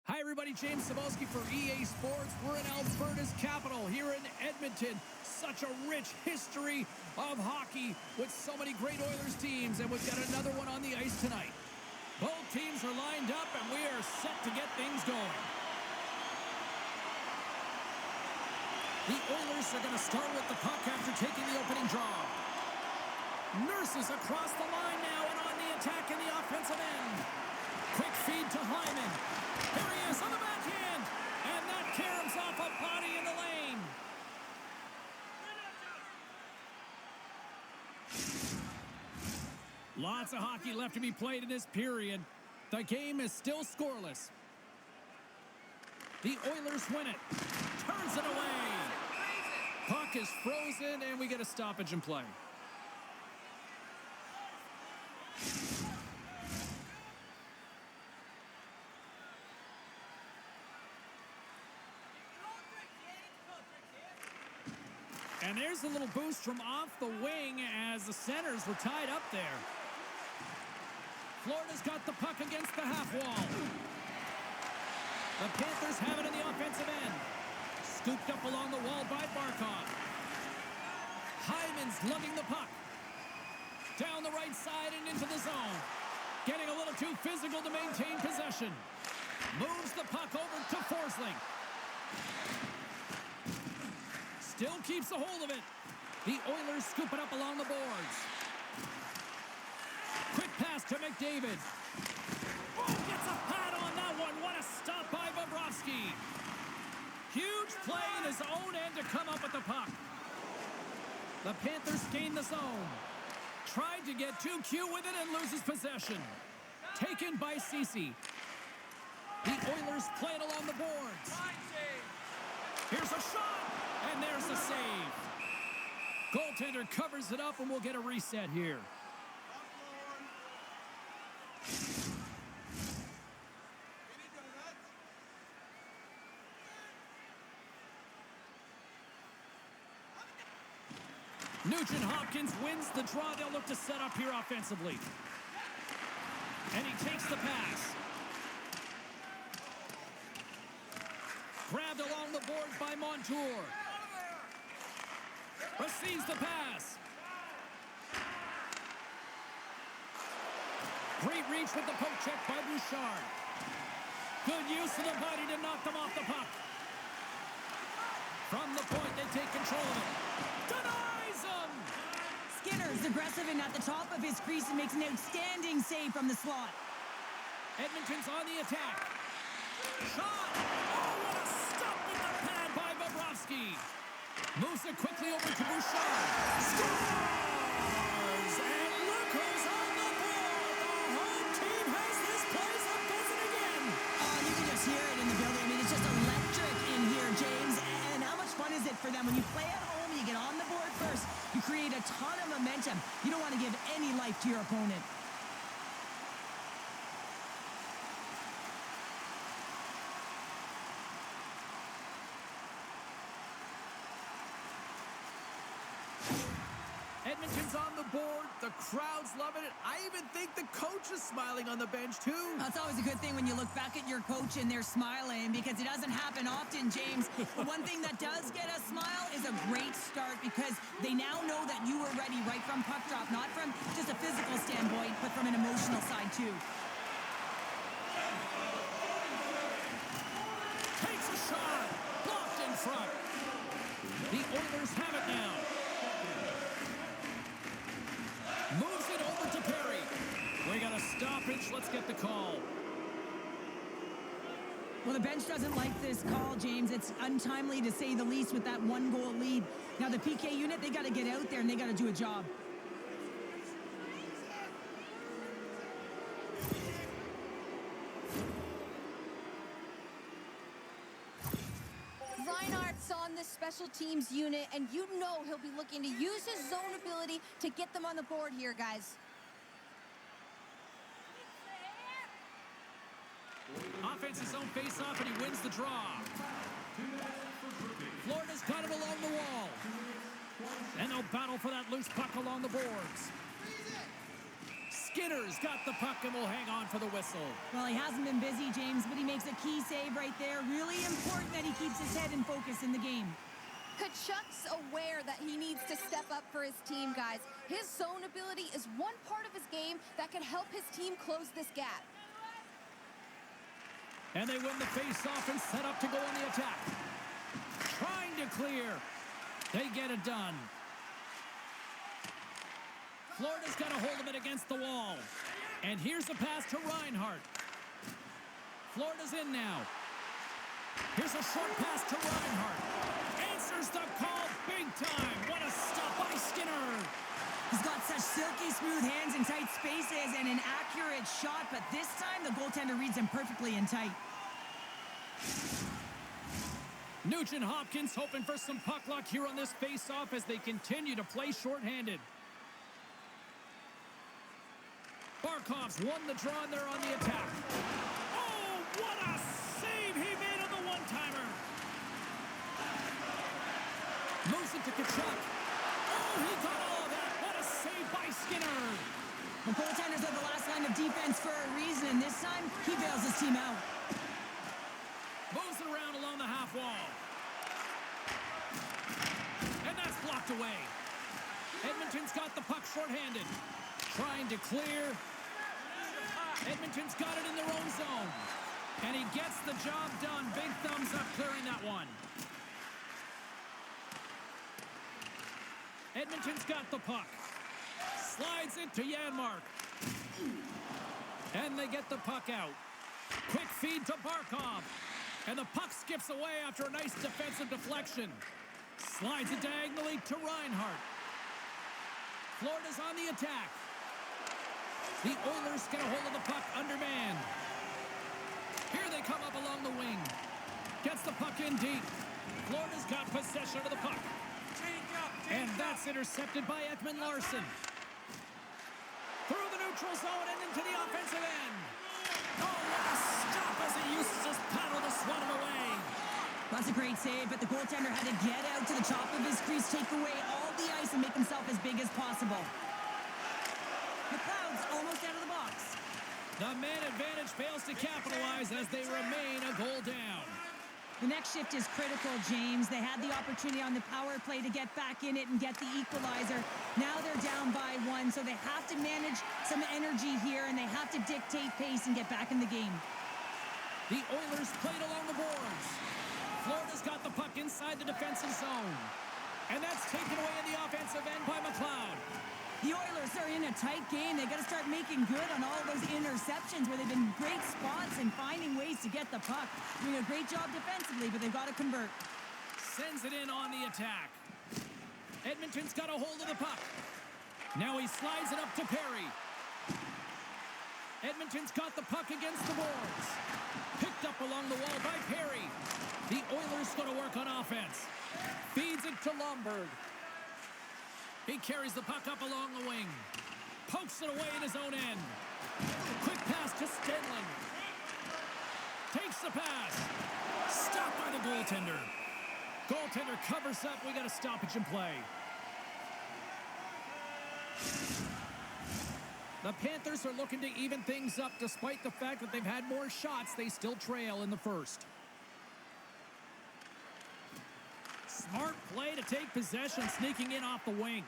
Hi everybody, James Cebulski for EA Sports. We're in Alberta's capital here in Edmonton. Such a rich history of hockey with so many great Oilers teams, and we've got another one on the ice tonight. Both teams are lined up and we are set to get things going. The Oilers are going to start with the puck after taking the opening draw. Nurses across the line now and on the attack in the offensive end. Quick feed to Hyman. Here he is on the backhand. And that caroms off a body in the lane. Lots of hockey left to be played in this period. The game is still scoreless. The Oilers win it. Turns it away. Puck is frozen and we get a stoppage in play. And there's a little boost from off the wing as the centers were tied up there. Florida's got the puck against the half wall. The Panthers have it in the offensive end. Scooped up along the wall by Barkov. Hyman's lugging the puck. Down the right side and into the zone. Getting a little too physical to maintain possession. Moves the puck over to Forsling. Still keeps a hold of it. The Oilers scoop it up along the boards. Quick pass to McDavid. Oh, gets a pad on that one. What a stop by Bobrovsky. Huge play in his own end to come up with the puck. The Panthers gain the zone. Tried to get too cute with it and loses possession. Taken by Ceci. The Oilers play it along the boards. Here's a shot. And there's the save. Goaltender covers it up, and we'll get a reset here. Nugent-Hopkins wins the draw. They'll look to set up here offensively. And he takes the pass. Grabbed along the boards by Montour. Receives the pass. Great reach with the poke check by Bouchard. Good use of the body to knock them off the puck. From the point, they take control of it. Denies them! Skinner's aggressive and at the top of his crease and makes an outstanding save from the slot. Edmonton's on the attack. Shot! Oh, what a stop with the pad by Bobrovsky. Moves it quickly over to Bouchard. Scores! And look who's on the board. The home team has this place up buzzing again. You can just hear it in the building. I mean, it's just electric in here, James. And how much fun is it for them? When you play at home, you get on the board first. You create a ton of momentum. You don't want to give any life to your opponent. Edmonton's on the board. The crowd's loving it. I even think the coach is smiling on the bench, too. That's always a good thing when you look back at your coach and they're smiling, because it doesn't happen often, James. But one thing that does get a smile is a great start, because they now know that you were ready right from puck drop, not from just a physical standpoint, but from an emotional side, too. Takes a shot. Blocked in front. The Oilers have it now. Moves it over to Perry. We got a stoppage. Let's get the call. Well, the bench doesn't like this call, James. It's untimely to say the least with that one-goal lead. Now, the PK unit, they got to get out there and they got to do a job. Reinhardt's on this special teams unit, and you know he'll be looking to use his zone ability to get them on the board here, guys. Offense's own face-off, and he wins the draw. Florida's got it along the wall. And they'll battle for that loose puck along the boards. Skinner's got the puck and will hang on for the whistle. Well, he hasn't been busy, James, but he makes a key save right there. Really important that he keeps his head in focus in the game. Tkachuk's aware that he needs to step up for his team, guys. His zone ability is one part of his game that can help his team close this gap. And they win the face-off and set up to go on the attack. Trying to clear. They get it done. Florida's got a hold of it against the wall. And here's the pass to Reinhart. Florida's in now. Here's a short pass to Reinhart. Answers the call big time. What a stop by Skinner. He's got such silky smooth hands in tight spaces and an accurate shot, but this time the goaltender reads him perfectly in tight. Nugent Hopkins hoping for some puck luck here on this face-off as they continue to play shorthanded. Barkov's won the draw and they're on the attack. Oh, what a save he made on the one-timer. Moves it to Tkachuk. Oh, he got all of that. What a save by Skinner. The goaltenders are the last line of defense for a reason, and this time he bails his team out. Moves it around along the half wall. And that's blocked away. Edmonton's got the puck shorthanded. Trying to clear. Edmonton's got it in their own zone. And he gets the job done. Big thumbs up clearing that one. Edmonton's got the puck. Slides it to Janmark. And they get the puck out. Quick feed to Barkov. And the puck skips away after a nice defensive deflection. Slides it diagonally to Reinhart. Florida's on the attack. The Oilers get a hold of the puck undermanned. Here they come up along the wing. Gets the puck in deep. Florida's got possession of the puck. And that's intercepted by Ekman Larson. Through the neutral zone and into the offensive end. Oh, what a stop as he uses his paddle to swat him away. That's a great save, but the goaltender had to get out to the top of his crease, take away all the ice, and make himself as big as possible. McLeod's almost out of the box. The man advantage fails to capitalize as they remain a goal down. The next shift is critical, James. They had the opportunity on the power play to get back in it and get the equalizer. Now they're down by one, so they have to manage some energy here, and they have to dictate pace and get back in the game. The Oilers played along the boards. Florida's got the puck inside the defensive zone. And that's taken away in the offensive end by McLeod. The Oilers are in a tight game. They got to start making good on all those interceptions where they've been great spots and finding ways to get the puck. Doing a great job defensively, but they've got to convert. Sends it in on the attack. Edmonton's got a hold of the puck. Now he slides it up to Perry. Edmonton's got the puck against the boards. Picked up along the wall by Perry. The Oilers going to work on offense. Feeds it to Lomberg. He carries the puck up along the wing. Pokes it away in his own end. Quick pass to Stanley. Takes the pass. Stopped by the goaltender. Goaltender covers up. We got a stoppage in play. The Panthers are looking to even things up despite the fact that they've had more shots. They still trail in the first. Smart play to take possession, sneaking in off the wing.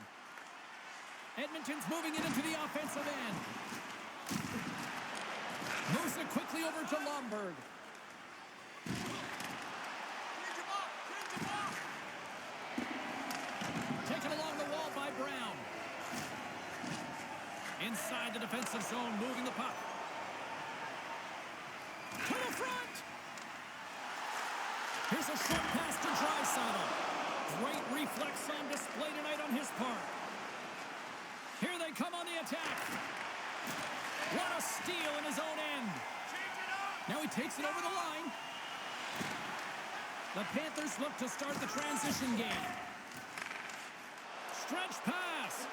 Edmonton's moving it into the offensive end. Moves it quickly over to Lomberg. Taken along the wall by Brown. Inside the defensive zone, moving the puck. To the front! Here's a short pass to Draisaitl. Great reflex on display tonight on his part. Here they come on the attack. What a steal in his own end. Now he takes it over the line. The Panthers look to start the transition game. Stretch pass.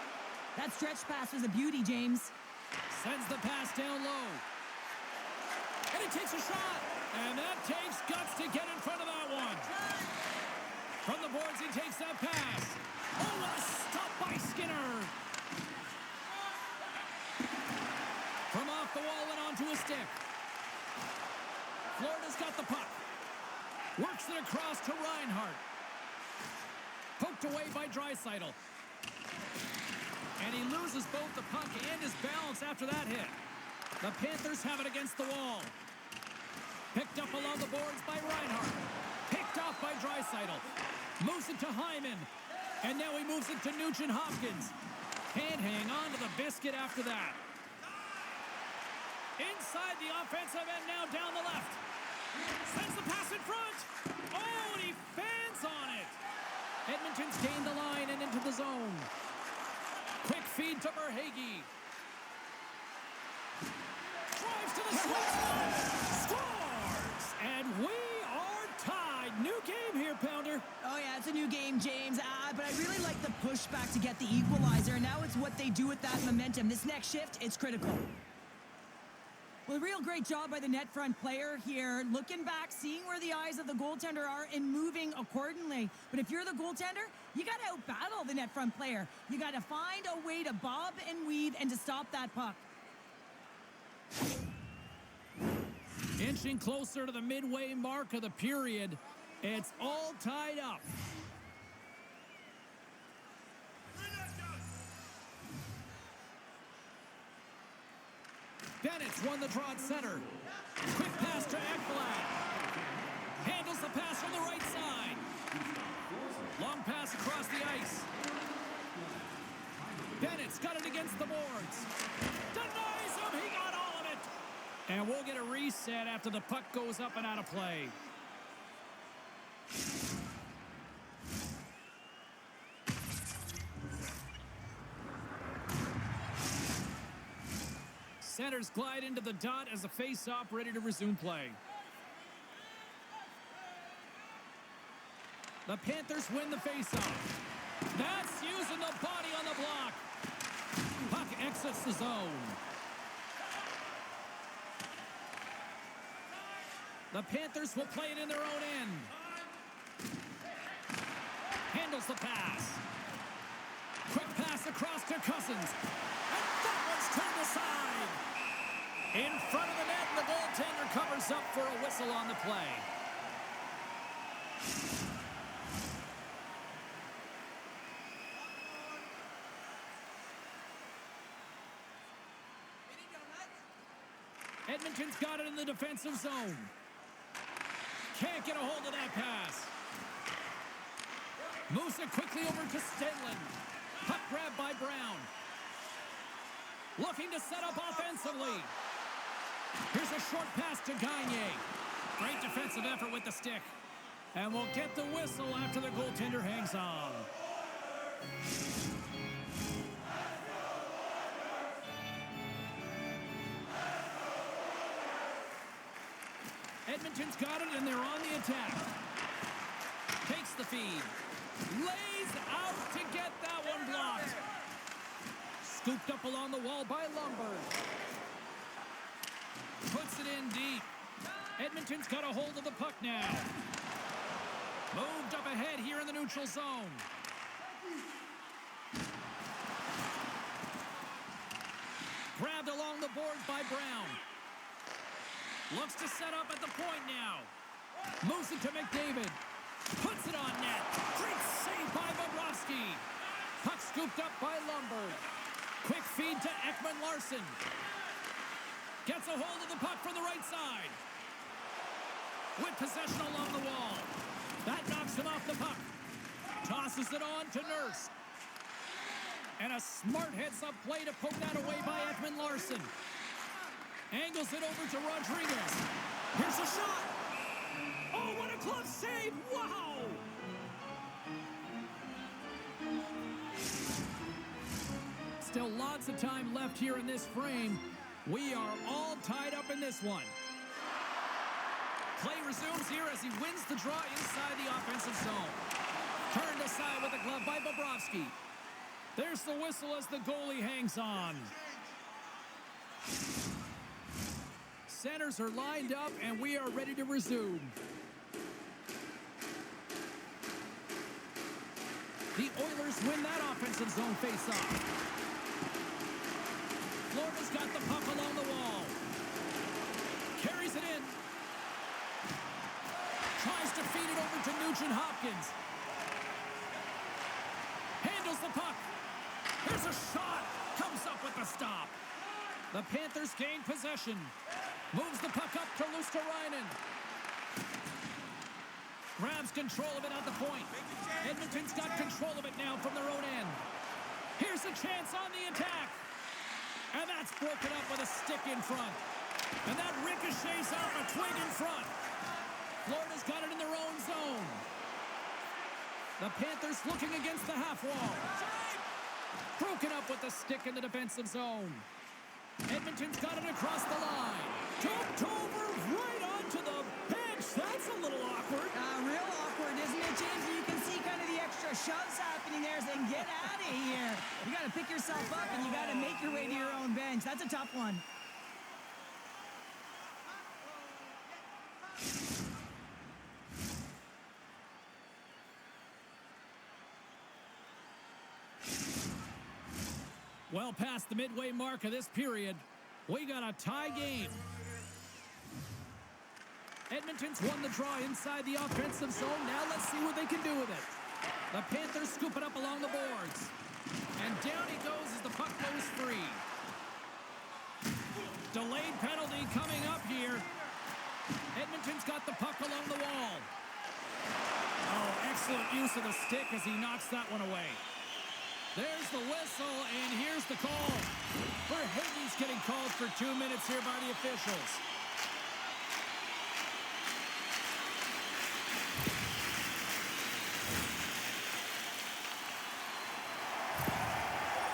That stretch pass was a beauty, James. Sends the pass down low. And he takes a shot. And that takes guts to get in front of that one. From the boards, he takes that pass. Oh, what a stop by Skinner. stick. Florida's got the puck. Works it across to Reinhart. Poked away by Draisaitl. And he loses both the puck and his balance after that hit. The Panthers have it against the wall. Picked up along the boards by Reinhart. Picked off by Draisaitl. Moves it to Hyman. And now he moves it to Nugent-Hopkins. Can't hang on to the biscuit after that. Inside the offensive end now down the left. Sends the pass in front. Oh, and he fans on it. Edmonton's gained the line and into the zone. Quick feed to Verhaeghe. Drives to the sweet spot. Scores! And we are tied. New game here, Pounder. Oh, yeah, it's a new game, James. But I really like the pushback to get the equalizer. Now it's what they do with that momentum. This next shift, it's critical. Well, a real great job by the net front player here. Looking back, seeing where the eyes of the goaltender are and moving accordingly. But if you're the goaltender, you got to outbattle the net front player. You got to find a way to bob and weave and to stop that puck. Inching closer to the midway mark of the period. It's all tied up. Bennett's won the draw at center. Quick pass to Ekblad. Handles the pass from the right side. Long pass across the ice. Bennett's got it against the boards. Denies him. He got all of it. And we'll get a reset after the puck goes up and out of play. Centers glide into the dot as a face-off ready to resume play. The Panthers win the face-off. That's using the body on the block. Puck exits the zone. The Panthers will play it in their own end. Handles the pass. Quick pass across to Cousins. And that one's turned aside. In front of the net, and the goaltender covers up for a whistle on the play. Edmonton's got it in the defensive zone. Can't get a hold of that pass. Moves it quickly over to Stanley. Puck grab by Brown. Looking to set up offensively. Here's a short pass to Gagne. Great defensive effort with the stick. And we'll get the whistle after the goaltender hangs on. Edmonton's got it, and they're on the attack. Takes the feed. Lays out to get that one blocked. Scooped up along the wall by Lumberg. Puts it in deep. Edmonton's got a hold of the puck now. Moved up ahead here in the neutral zone. Grabbed along the boards by Brown. Looks to set up at the point now. Moves it to McDavid. Puts it on net. Great save by Bobrovsky. Puck scooped up by Lumberg. Quick feed to Ekman-Larsson. Gets a hold of the puck from the right side. With possession along the wall. That knocks him off the puck. Tosses it on to Nurse. And a smart heads-up play to poke that away by Ekman-Larsson. Angles it over to Rodriguez. Here's a shot. Oh, what a glove save. Wow. Still lots of time left here in this frame. We are all tied up in this one. Play resumes here as he wins the draw inside the offensive zone. Turned aside with a glove by Bobrovsky. There's the whistle as the goalie hangs on. Centers are lined up, and we are ready to resume. The Oilers win that offensive zone face-off. Florida's got the puck along the wall. Hopkins. Handles the puck. Here's a shot. Comes up with the stop. The Panthers gain possession. Moves the puck up to Luosterainen. Grabs control of it at the point. Edmonton's got control of it now from their own end. Here's a chance on the attack. And that's broken up with a stick in front. And that ricochets off a twig in front. Florida's got it in their own zone. The Panthers looking against the half wall. Broken up with the stick in the defensive zone. Edmonton's got it across the line. Jumped over right onto the bench. That's a little awkward. Real awkward, isn't it, James? You can see kind of the extra shoves happening there saying, get out of here. You got to pick yourself up and you got to make your way to your own bench. That's a tough one. Well past the midway mark of this period, we got a tie game. Edmonton's won the draw inside the offensive zone. Now let's see what they can do with it. The Panthers scoop it up along the boards. And down he goes as the puck goes free. Delayed penalty coming up here. Edmonton's got the puck along the wall. Oh, excellent use of the stick as he knocks that one away. There's the whistle, and here's the call. Verhaeghe's getting called for 2 minutes here by the officials.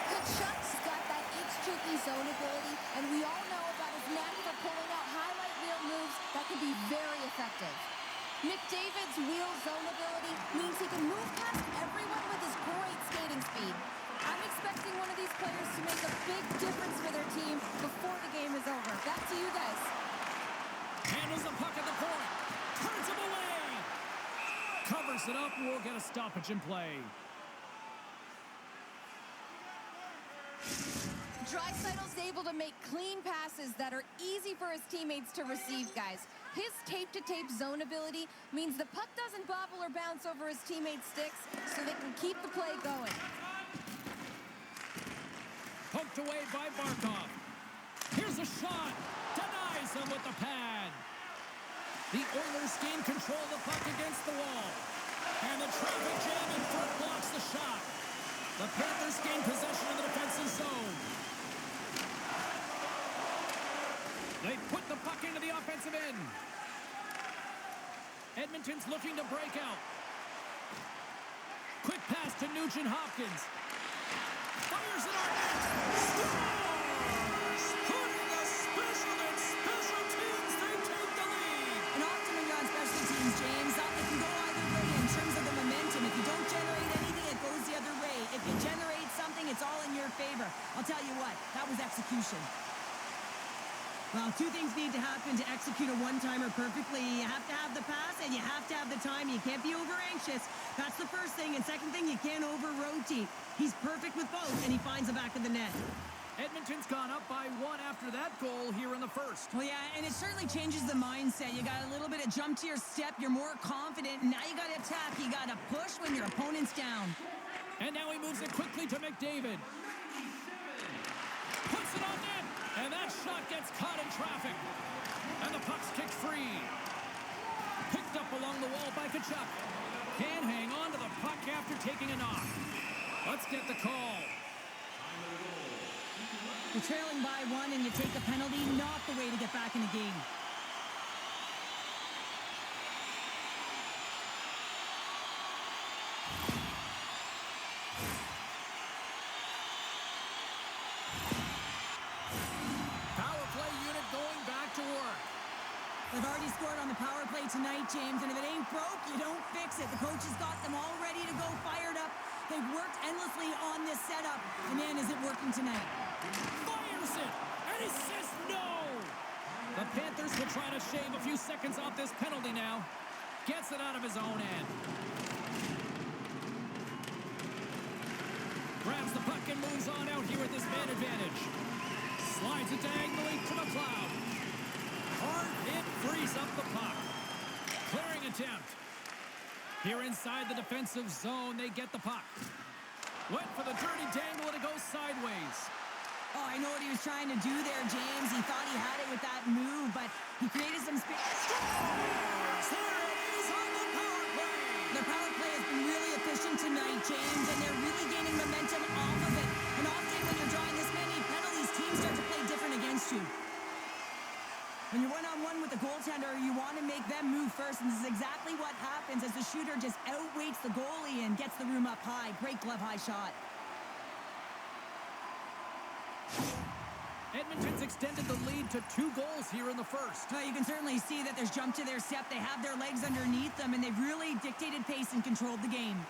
Kachuk's got that itch-tricky zone ability, and we all know about his knack for pulling out highlight reel moves that can be very effective. McDavid's wheel zone ability means he can move past everyone with his great skating speed. I'm expecting one of these players to make a big difference for their team before the game is over. Back to you guys. Handles the puck at the point. Turns him away. Covers it up and we'll get a stoppage in play. Draisaitl's able to make clean passes that are easy for his teammates to receive, guys. His tape-to-tape zone ability means the puck doesn't bobble or bounce over his teammates' sticks, so they can keep the play going. Poked away by Barkov. Here's a shot. Denies him with the pad. The Oilers gain control of the puck against the wall. And the traffic jam in front blocks the shot. The Panthers gain possession of the defensive zone. They put the puck into the offensive end. Edmonton's looking to break out. Quick pass to Nugent Hopkins. Fires it on net. Scores! Putting a special in special teams. They take the lead. And often when you're on special teams, James, it can go either way in terms of the momentum. If you don't generate anything, it goes the other way. If you generate something, it's all in your favor. I'll tell you what, that was execution. Well, two things need to happen to execute a one-timer perfectly. You have to have the pass, and you have to have the time. You can't be over-anxious. That's the first thing. And second thing, you can't over-rotate. He's perfect with both, and he finds the back of the net. Edmonton's gone up by 1 after that goal here in the first. Well, yeah, and it certainly changes the mindset. You got a little bit of jump to your step. You're more confident. And now you got to attack. You got to push when your opponent's down. And now he moves it quickly to McDavid. Puts it on net. And that shot gets caught in traffic. And the puck's kicked free. Picked up along the wall by Kachuk. Can't hang on to the puck after taking a knock. Let's get the call. You're trailing by 1 and you take a penalty. Not the way to get back in the game. They've already scored on the power play tonight, James, and if it ain't broke, you don't fix it. The coach has got them all ready to go, fired up. They've worked endlessly on this setup, and man, is it working tonight. Fires it, and he says no! The Panthers will try to shave a few seconds off this penalty now. Gets it out of his own end. Grabs the puck and moves on out here with this man advantage. Slides it diagonally to McLeod. Hard hit frees up the puck. Clearing attempt. Here inside the defensive zone, they get the puck. Went for the dirty dangle, and it goes sideways. Oh, I know what he was trying to do there, James. He thought he had it with that move, but he created some space. There it is on the power play. Their power play has been really efficient tonight, James, and they're really gaining momentum off of it. And often when you're drawing this many penalties, teams start to play different against you. When you're one-on-one with the goaltender, you want to make them move first, and this is exactly what happens as the shooter just outweights the goalie and gets the room up high. Great glove-high shot. Edmonton's extended the lead to 2 goals here in the first. Well, you can certainly see that there's jump to their step. They have their legs underneath them, and they've really dictated pace and controlled the game.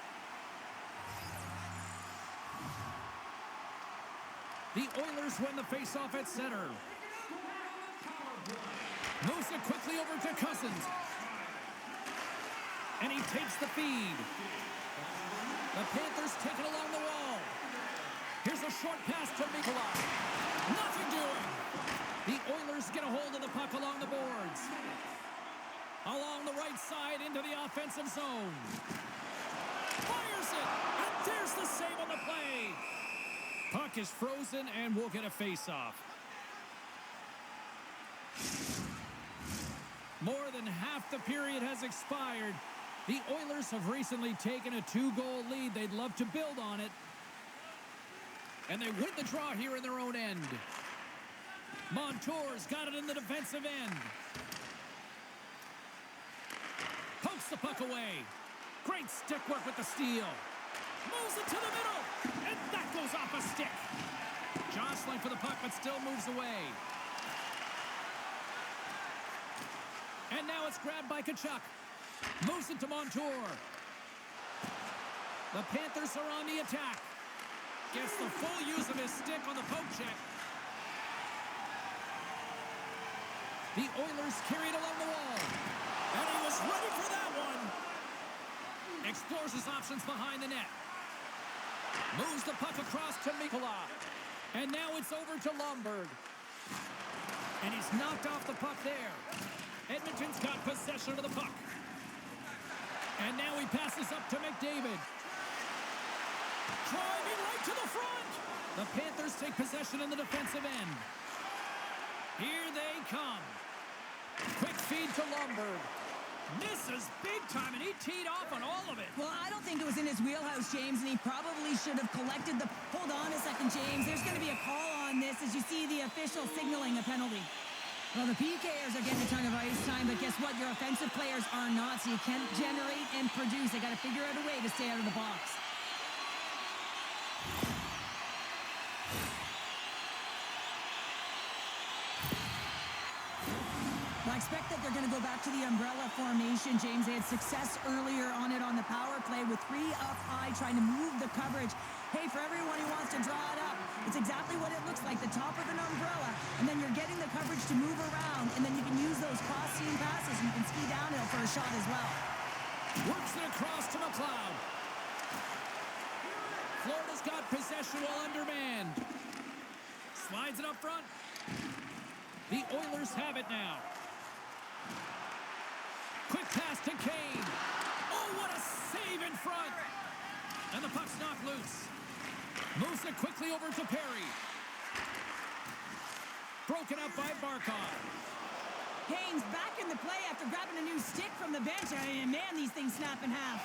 The Oilers win the faceoff at center. Moves it quickly over to Cousins. And he takes the feed. The Panthers take it along the wall. Here's a short pass to Nikolai. Nothing doing. The Oilers get a hold of the puck along the boards. Along the right side into the offensive zone. Fires it. And there's the save on the play. Puck is frozen and we'll get a face-off. More than half the period has expired. The Oilers have recently taken a 2-goal lead. They'd love to build on it. And they win the draw here in their own end. Montour's got it in the defensive end. Pokes the puck away. Great stick work with the steal. Moves it to the middle. And that goes off a stick. Jostling for the puck, but still moves away. And now it's grabbed by Tkachuk. Moves it to Montour. The Panthers are on the attack. Gets the full use of his stick on the poke check. The Oilers carried along the wall. And he was ready for that one. Explores his options behind the net. Moves the puck across to Mikula. And now it's over to Lomberg. And he's knocked off the puck there. Edmonton's got possession of the puck. And now he passes up to McDavid. Driving right to the front. The Panthers take possession in the defensive end. Here they come. Quick feed to Lomberg. Misses big time, and he teed off on all of it. Well, I don't think it was in his wheelhouse, James, and he probably should have collected the... Hold on a second, James. There's going to be a call on this as you see the official signaling a penalty. Well, the PKers are getting a ton of ice time, but guess what? Your offensive players are not, so you can't generate and produce. They got to figure out a way to stay out of the box. Well, I expect that they're going to go back to the umbrella formation, James. They had success earlier on it on the power play with 3 up high, trying to move the coverage. Hey, for everyone who wants to draw it up, it's exactly what it looks like, the top of an umbrella, and then you're getting the coverage to move around, and then you can use those cross-seam passes, and you can ski downhill for a shot as well. Works it across to McLeod. Florida's got possession while undermanned. Slides it up front. The Oilers have it now. Quick pass to Kane. Oh, what a save in front. And the puck's knocked loose. Moves it quickly over to Perry. Broken up by Barkov. Kane's back in the play after grabbing a new stick from the bench. And man, these things snap in half.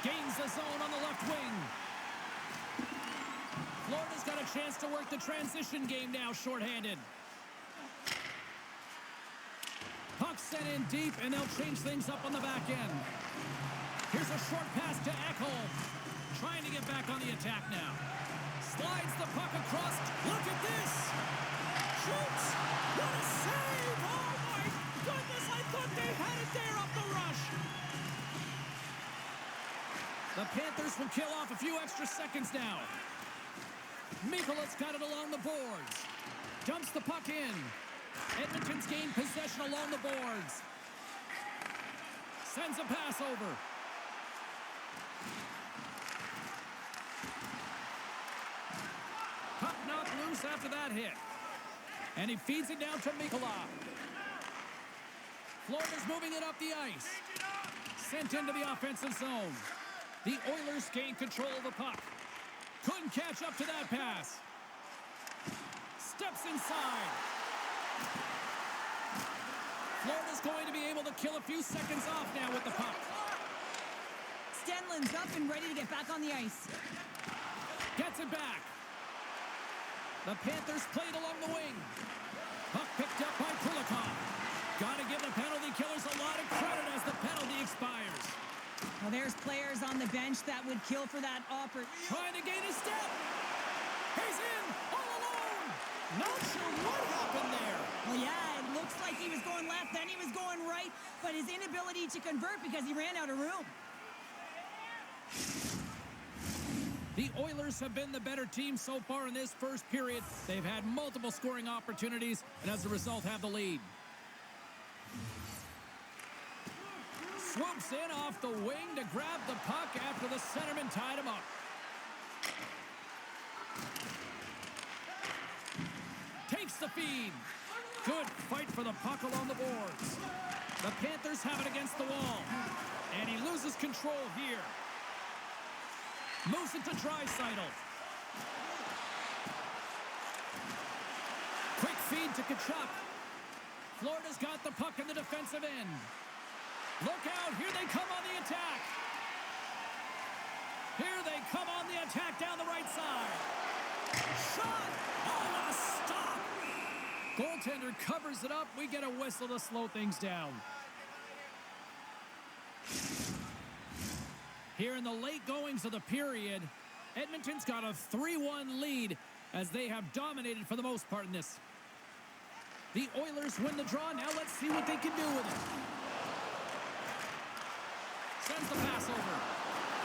Gains the zone on the left wing. Florida's got a chance to work the transition game now, shorthanded. Puck sent in deep, and they'll change things up on the back end. Here's a short pass to Ekholm. Trying to get back on the attack now. Slides the puck across. Look at this. Shoots. What a save. Oh, my goodness. I thought they had it there up the rush. The Panthers will kill off a few extra seconds now. Mikula's got it along the boards. Dumps the puck in. Edmonton's gained possession along the boards. Sends a pass over. Puck knocked loose after that hit. And he feeds it down to Mikula. Florida's moving it up the ice. Sent into the offensive zone. The Oilers gain control of the puck. Couldn't catch up to that pass. Steps inside. Florida's going to be able to kill a few seconds off now with the puck. Stanley's up and ready to get back on the ice. Gets it back. The Panthers played along the wing. Puck picked up by Kulikov. Got to give the penalty killers a lot of credit as the penalty expires. Well, there's players on the bench that would kill for that offer. Trying to gain a step. He's in all alone. Not sure what happened there. Well, yeah, it looks like he was going left, then he was going right, but his inability to convert because he ran out of room. The Oilers have been the better team so far in this first period. They've had multiple scoring opportunities, and as a result have the lead. Swoops in off the wing to grab the puck after the centerman tied him up. Takes the feed. Good fight for the puck along the boards. The Panthers have it against the wall. And he loses control here. Moves it to Draisaitl. Quick feed to Tkachuk. Florida's got the puck in the defensive end. Look out, here they come on the attack. Here they come on the attack down the right side. Shot! Oh, what a stop! Goaltender covers it up. We get a whistle to slow things down. Here in the late goings of the period, Edmonton's got a 3-1 lead as they have dominated for the most part in this. The Oilers win the draw. Now let's see what they can do with it. Sends the pass over.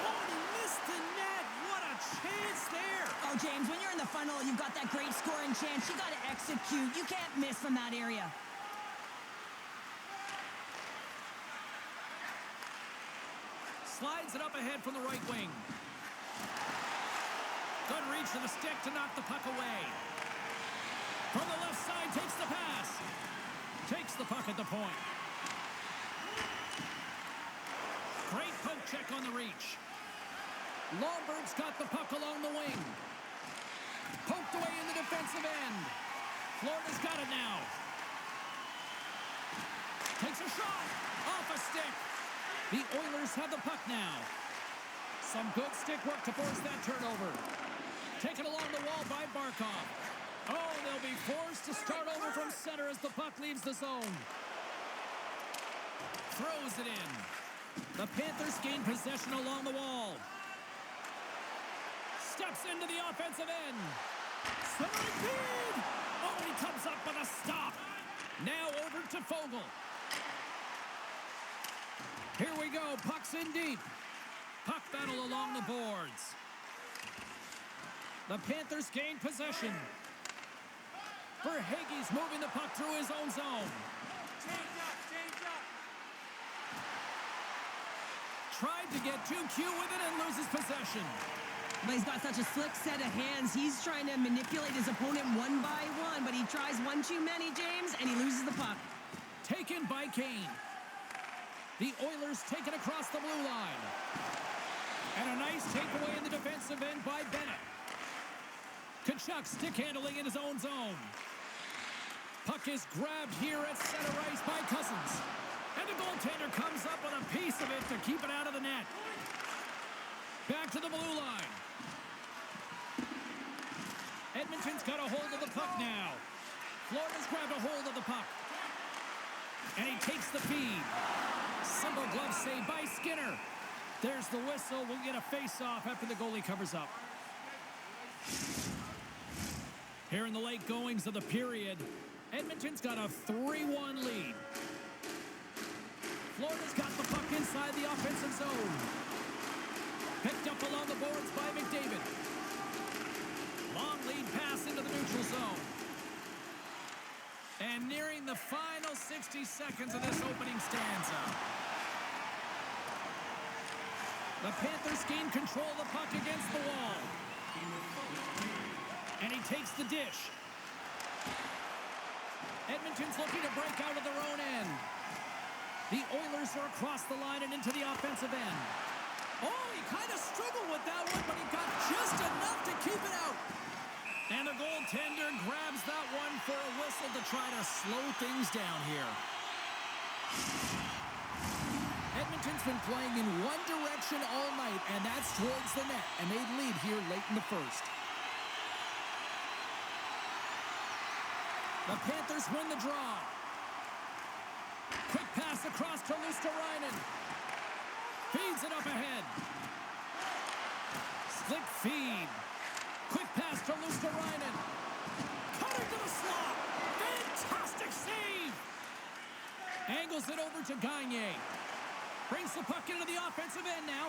Oh, he missed the net. What a chance there. Oh, James, when you're in the funnel, you've got that great scoring chance. You got to execute. You can't miss from that area. Slides it up ahead from the right wing. Good reach to the stick to knock the puck away. From the left side, takes the pass. Takes the puck at the point. Great poke check on the reach. Lomberg's got the puck along the wing. Poked away in the defensive end. Florida's got it now. Takes a shot. Off a stick. The Oilers have the puck now. Some good stick work to force that turnover. Taken along the wall by Barkov. Oh, they'll be forced to start over from center as the puck leaves the zone. Throws it in. The Panthers gain possession along the wall. Steps into the offensive end. Centering feed. Oh, he comes up with a stop. Now over to Fogle. Here we go. Puck's in deep. Puck battle along the boards. The Panthers gain possession. Verhaeghe's moving the puck through his own zone. Change up. Tried to get too cute with it and loses possession. But he's got such a slick set of hands. He's trying to manipulate his opponent one by one, but he tries one too many, James, and he loses the puck. Taken by Kane. The Oilers take it across the blue line. And a nice takeaway in the defensive end by Bennett. Tkachuk stick handling in his own zone. Puck is grabbed here at center ice by Cousins. And the goaltender comes up with a piece of it to keep it out of the net. Back to the blue line. Edmonton's got a hold of the puck now. Florida's grabbed a hold of the puck. And he takes the feed. Simple glove save by Skinner. There's the whistle. We'll get a face-off after the goalie covers up. Here in the late goings of the period, Edmonton's got a 3-1 lead. Florida's got the puck inside the offensive zone. Picked up along the boards by McDavid. Long lead pass into the neutral zone. And nearing the final 60 seconds of this opening stanza. The Panthers gain control of the puck against the wall. And he takes the dish. Edmonton's looking to break out of their own end. The Oilers are across the line and into the offensive end. Oh, he kind of struggled with that one, but he got just enough to keep it out. And the goaltender grabs that one for a whistle to try to slow things down here. Edmonton's been playing in one direction all night, and that's towards the net, and they lead here late in the first. The Panthers win the draw. Quick pass across to Luosterainen. Feeds it up ahead. Slick feed. Quick pass to Luosterainen. Cutting to the slot. Fantastic save. Angles it over to Gagne. Brings the puck into the offensive end now.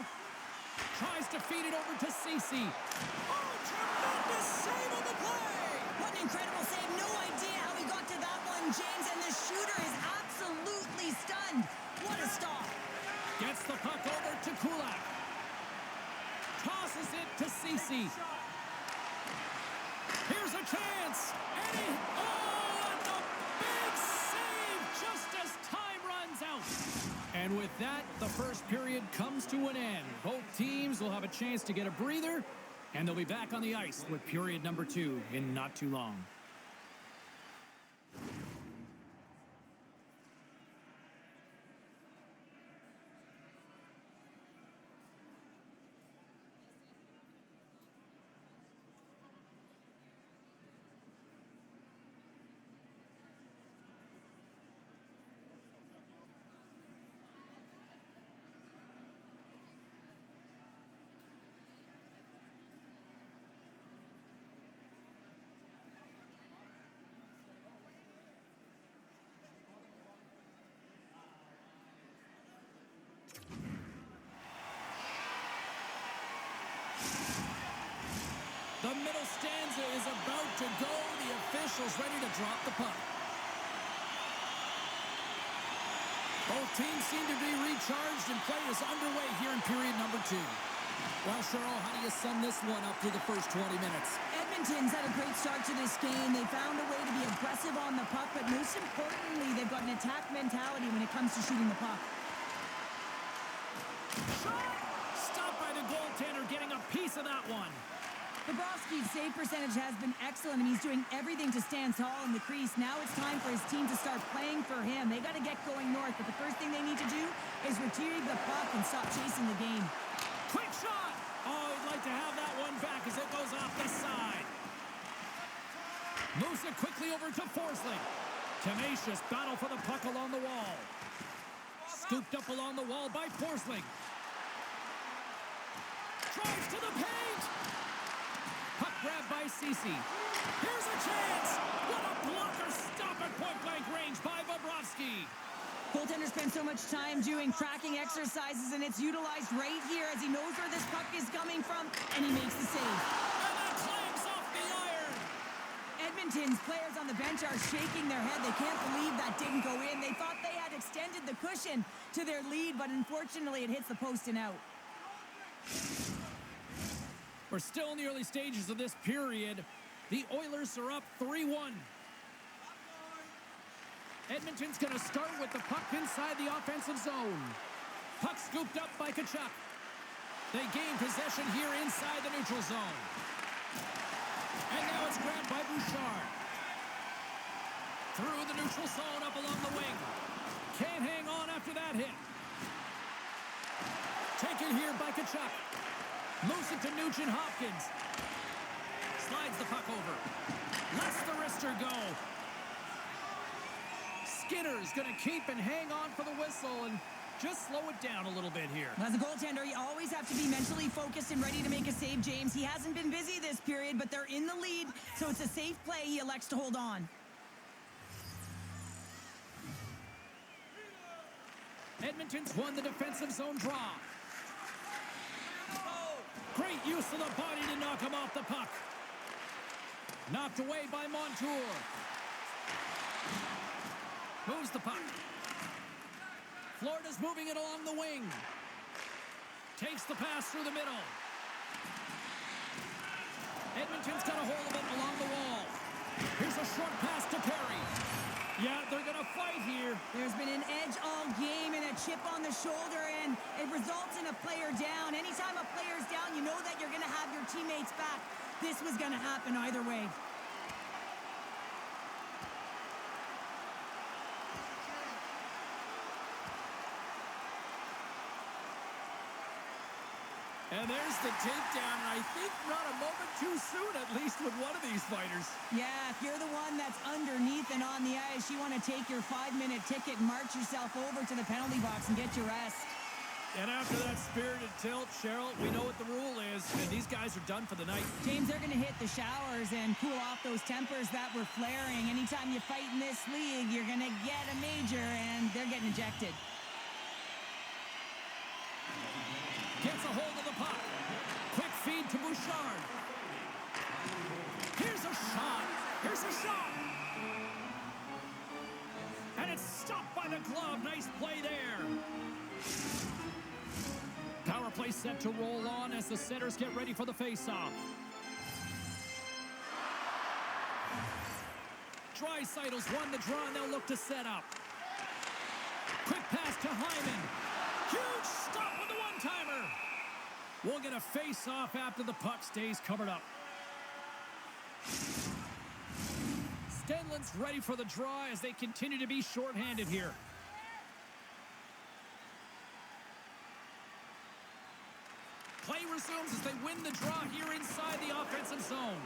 Tries to feed it over to Ceci. Oh, tremendous save on the play. What an incredible save. No idea how he got to that one, James. And the shooter is absolutely stunned. What a stop. Gets the puck over to Kulak. Tosses it to Ceci. Here's a chance. And and a big save just as time runs out. And with that, the first period comes to an end. Both teams will have a chance to get a breather, and they'll be back on the ice with period number 2 in not too long. The middle stanza is about to go. The officials ready to drop the puck. Both teams seem to be recharged and play is underway here in period number 2. Well, Cheryl, how do you sum this one up through the first 20 minutes? Edmonton's had a great start to this game. They found a way to be aggressive on the puck, but most importantly, they've got an attack mentality when it comes to shooting the puck. Shot! Stopped by the goaltender, getting a piece of that one. Bobrovsky's save percentage has been excellent, and he's doing everything to stand tall in the crease. Now it's time for his team to start playing for him. They got to get going north, but the first thing they need to do is retrieve the puck and stop chasing the game. Quick shot! Oh, he'd like to have that one back as it goes off the side. Moves it quickly over to Forsling. Tenacious battle for the puck along the wall. Scooped up along the wall by Forsling. Drives to the paint! Puck grabbed by Ceci. Here's a chance! What a blocker stop at point-blank range by Bobrovsky. Goaltender spends so much time doing tracking exercises, and it's utilized right here as he knows where this puck is coming from, and he makes the save. And that clanks off the iron! Edmonton's players on the bench are shaking their head. They can't believe that didn't go in. They thought they had extended the cushion to their lead, but unfortunately it hits the post and out. We're still in the early stages of this period. The Oilers are up 3-1. Edmonton's going to start with the puck inside the offensive zone. Puck scooped up by Tkachuk. They gain possession here inside the neutral zone. And now it's grabbed by Bouchard. Through the neutral zone up along the wing. Can't hang on after that hit. Taken here by Tkachuk. Moves it to Nugent Hopkins. Slides the puck over. Lets the wrister go. Skinner's going to keep and hang on for the whistle and just slow it down a little bit here. As a goaltender, you always have to be mentally focused and ready to make a save, James. He hasn't been busy this period, but they're in the lead, so it's a safe play. He elects to hold on. Edmonton's won the defensive zone draw. Great use of the body to knock him off the puck. Knocked away by Montour. Moves the puck. Florida's moving it along the wing. Takes the pass through the middle. Edmonton's got a hold of it along the wall. Here's a short pass to Perry. Yeah, they're going to fight here. There's been an edge all game, chip on the shoulder, and it results in a player down. Anytime a player's down, you know that you're going to have your teammates back. This was going to happen either way. And there's the takedown, and I think not a moment too soon, at least with one of these fighters. Yeah, if you're the one that's underneath and on the ice, you want to take your 5-minute ticket and march yourself over to the penalty box and get your rest. And after that spirited tilt, Cheryl, we know what the rule is, and these guys are done for the night. James, they're going to hit the showers and cool off those tempers that were flaring. Anytime you fight in this league, you're going to get a major, and they're getting ejected. Gets a hold of the puck. Quick feed to Bouchard. Here's a shot. Here's a shot. And it's stopped by the glove. Nice play there. Power play set to roll on as the centers get ready for the faceoff. Draisaitl's won the draw, and they'll look to set up. Quick pass to Hyman. Huge stop with the one-timer. We'll get a face-off after the puck stays covered up. Stenlin's ready for the draw as they continue to be shorthanded here. Play resumes as they win the draw here inside the offensive zone.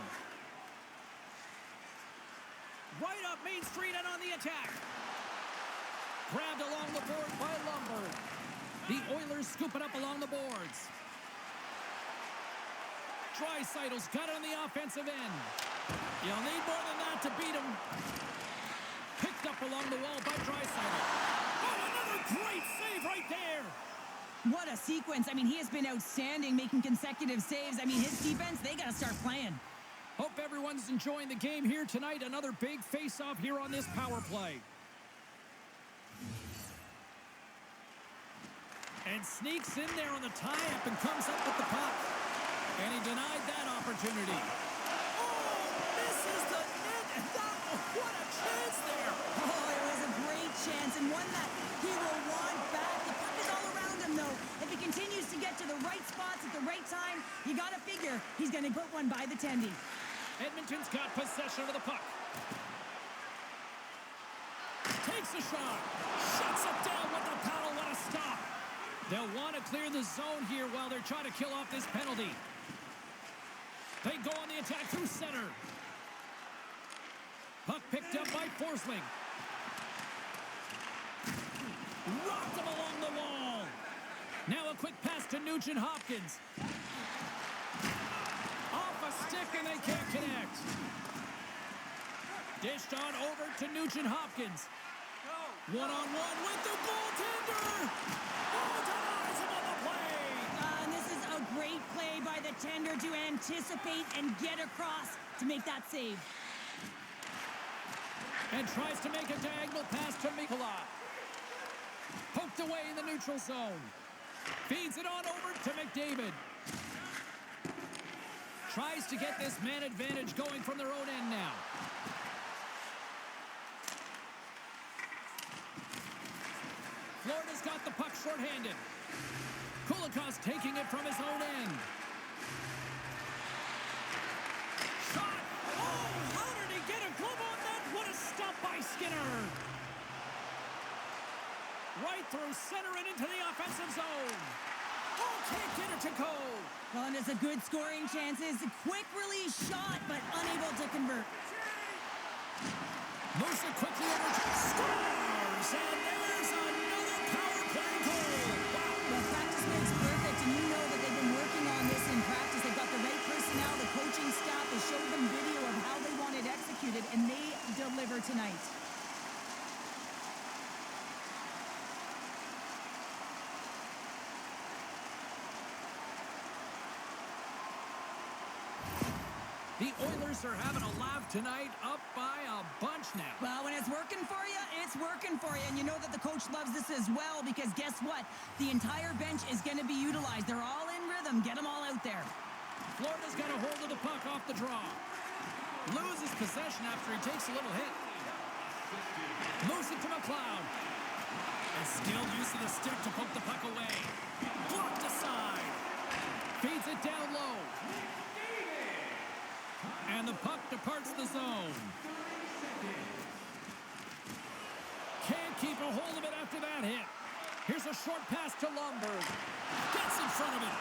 Right up Main Street and on the attack. Grabbed along the board by Lumber. The Oilers scoop it up along the boards. Draisaitl's got it on the offensive end. You'll need more than that to beat him. Picked up along the wall by Draisaitl. Oh, another great save right there. What a sequence. I mean, he has been outstanding, making consecutive saves. I mean, his defense, they got to start playing. Hope everyone's enjoying the game here tonight. Another big face-off here on this power play. And sneaks in there on the tie-up and comes up with the puck. And he denied that opportunity. Oh, misses the net. And what a chance there. Oh, it was a great chance and one that he will want back. The puck is all around him, though. If he continues to get to the right spots at the right time, you got to figure he's going to put one by the tendy. Edmonton's got possession of the puck. Takes a shot. Shuts it down with the paddle. What a stop. They'll want to clear the zone here while they're trying to kill off this penalty. They go on the attack through center. Puck picked up by Forsling. Rocked him along the wall. Now a quick pass to Nugent-Hopkins. Off a stick and they can't connect. Dished on over to Nugent-Hopkins. One-on-one with the goaltender. Oh, denies him on the play. And this is a great play by the tender to anticipate and get across to make that save. And tries to make a diagonal pass to Mikula. Poked away in the neutral zone. Feeds it on over to McDavid. Tries to get this man advantage going from their own end now. Florida's got the puck shorthanded. Kulikov's taking it from his own end. Shot! Oh, how did he get a glove on that? What a stop by Skinner! Right through center and into the offensive zone. Oh, can't get it to go. Well, and it's a good scoring chances. A quick release shot, but unable to convert. Moves it quickly over to scores, and there's another power play goal. Wow. Well, practice makes perfect, and you know that they've been working on this in practice. They've got the right personnel, the coaching staff has showed them video of how they want it executed, and they deliver tonight. The Oilers are having a laugh tonight, up by a bunch now. Well, when it's working for you, it's working for you. And you know that the coach loves this as well because guess what? The entire bench is going to be utilized. They're all in rhythm. Get them all out there. Florida's got a hold of the puck off the draw. Loses possession after he takes a little hit. Moves it to McLeod. A skilled use of the stick to poke the puck away. Blocked aside. Feeds it down low. And the puck departs the zone. Can't keep a hold of it after that hit. Here's a short pass to Lomberg. Gets in front of it.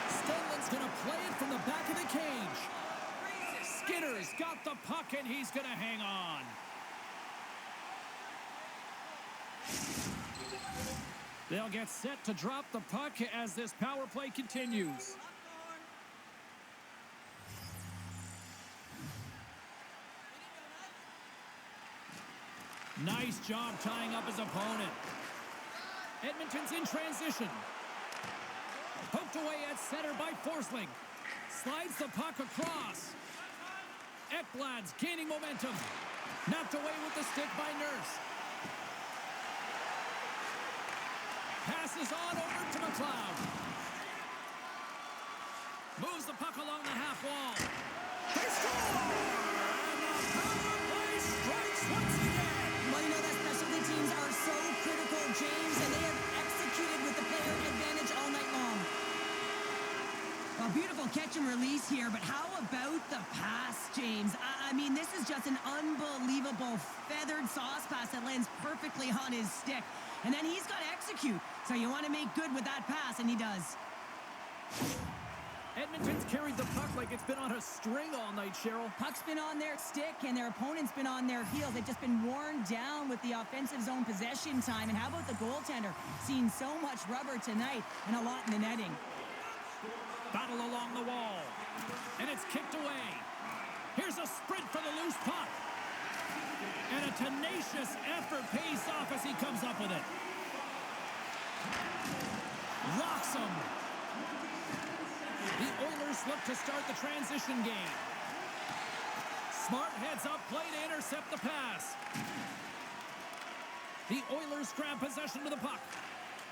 Stanley's going to play it from the back of the cage. Skinner's got the puck, and he's going to hang on. They'll get set to drop the puck as this power play continues. Nice job tying up his opponent. Edmonton's in transition. Poked away at center by Forsling. Slides the puck across. Ekblad's gaining momentum. Knocked away with the stick by Nurse. Passes on over to McLeod. Moves the puck along the half wall. They score! And the power play strikes once again. Well, you know that specialty teams are so critical, James, and they have executed with the player advantage all night long. Well, beautiful catch and release here, but how about the pass, James? I mean, this is just an unbelievable feathered sauce pass that lands perfectly on his stick. And then he's got to execute. So you want to make good with that pass, and he does. Edmonton's carried the puck like it's been on a string all night, Cheryl. Puck's been on their stick, and their opponent's been on their heels. They've just been worn down with the offensive zone possession time. And how about the goaltender? Seeing so much rubber tonight and a lot in the netting. Battle along the wall. And it's kicked away. Here's a sprint for the loose puck. And a tenacious effort pays off as he comes up with it. Rocks him. The Oilers look to start the transition game. Smart heads up play to intercept the pass. The Oilers grab possession of the puck.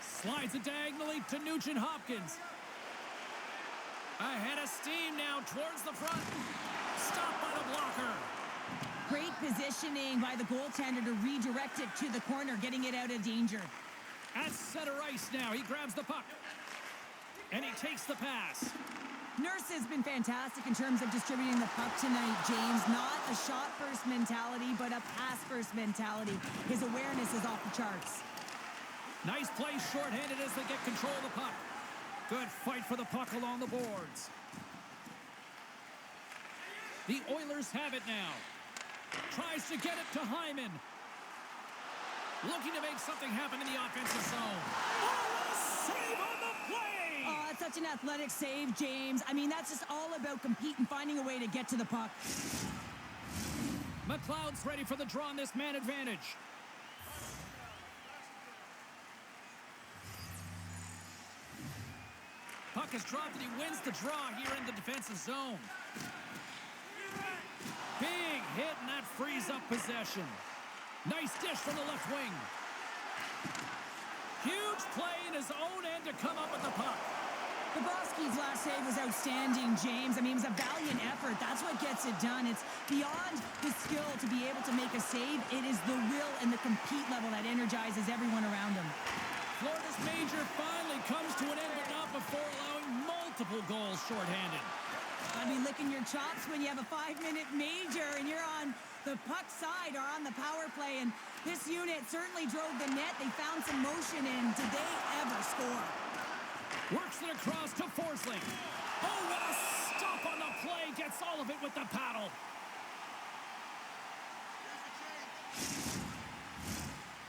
Slides it diagonally to Nugent Hopkins. Ahead of steam now towards the front. Stopped by the blocker. Great positioning by the goaltender to redirect it to the corner, getting it out of danger. At center ice now, he grabs the puck. And he takes the pass. Nurse has been fantastic in terms of distributing the puck tonight, James. Not a shot-first mentality, but a pass-first mentality. His awareness is off the charts. Nice play shorthanded as they get control of the puck. Good fight for the puck along the boards. The Oilers have it now. Tries to get it to Hyman. Looking to make something happen in the offensive zone. Oh, a save on the play! Oh, it's such an athletic save, James. I mean, that's just all about competing, finding a way to get to the puck. McLeod's ready for the draw on this man advantage. Puck is dropped and he wins the draw here in the defensive zone. Big hit, and that frees up possession. Nice dish from the left wing. Huge play in his own end to come up with the puck. Bobrovsky's last save was outstanding, James. I mean, it was a valiant effort. That's what gets it done. It's beyond the skill to be able to make a save. It is the will and the compete level that energizes everyone around him. Florida's major finally comes to an end, but not before allowing multiple goals shorthanded. I mean, licking your chops when you have a 5-minute major and you're on the puck side or on the power play. And this unit certainly drove the net. They found some motion, and did they ever score? Works it across to Forsling. Oh, what a stop on the play. Gets all of it with the paddle.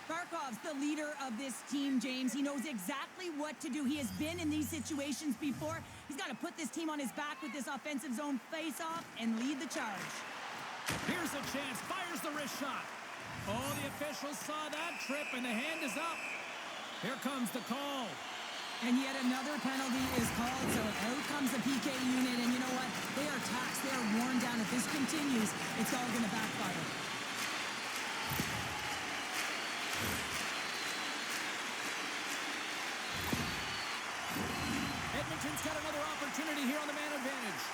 Barkov's the leader of this team, James. He knows exactly what to do. He has been in these situations before. He's got to put this team on his back with this offensive zone face-off and lead the charge. Here's a chance. Fires the wrist shot. Oh, the officials saw that trip, and the hand is up. Here comes the call. And yet another penalty is called, so out comes the PK unit. And you know what? They are taxed. They are worn down. If this continues, it's all going to backfire. Edmonton's got another opportunity here on the man advantage.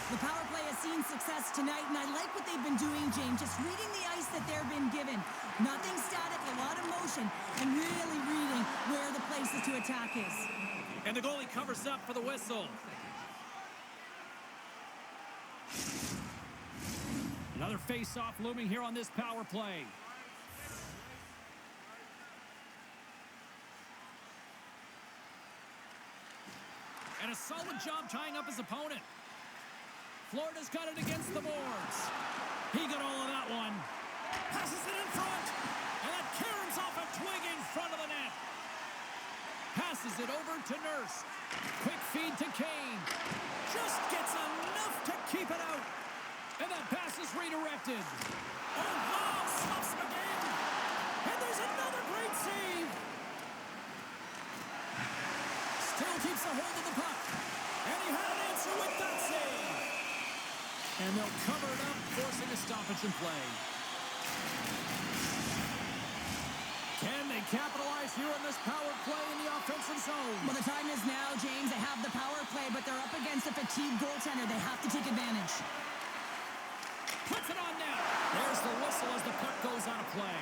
The power play has seen success tonight, and I like what they've been doing, James. Just reading the ice that they've been given. Nothing static, a lot of position and really reading where the places to attack is. And the goalie covers up for the whistle. Another face-off looming here on this power play. And a solid job tying up his opponent. Florida's got it against the boards. He got all of that one. Passes it in front. And that caroms off a twig in front of the net. Passes it over to Nurse. Quick feed to Kane. Just gets enough to keep it out. And that pass is redirected. Oh, wow, stops him again. And there's another great save. Still keeps a hold of the puck. And he had an answer with that save. And they'll cover it up, forcing a stoppage in play. Can they capitalize here on this power play in the offensive zone? Well, the time is now, James. They have the power play, but they're up against a fatigued goaltender. They have to take advantage. Puts it on net. There's the whistle as the puck goes out of play.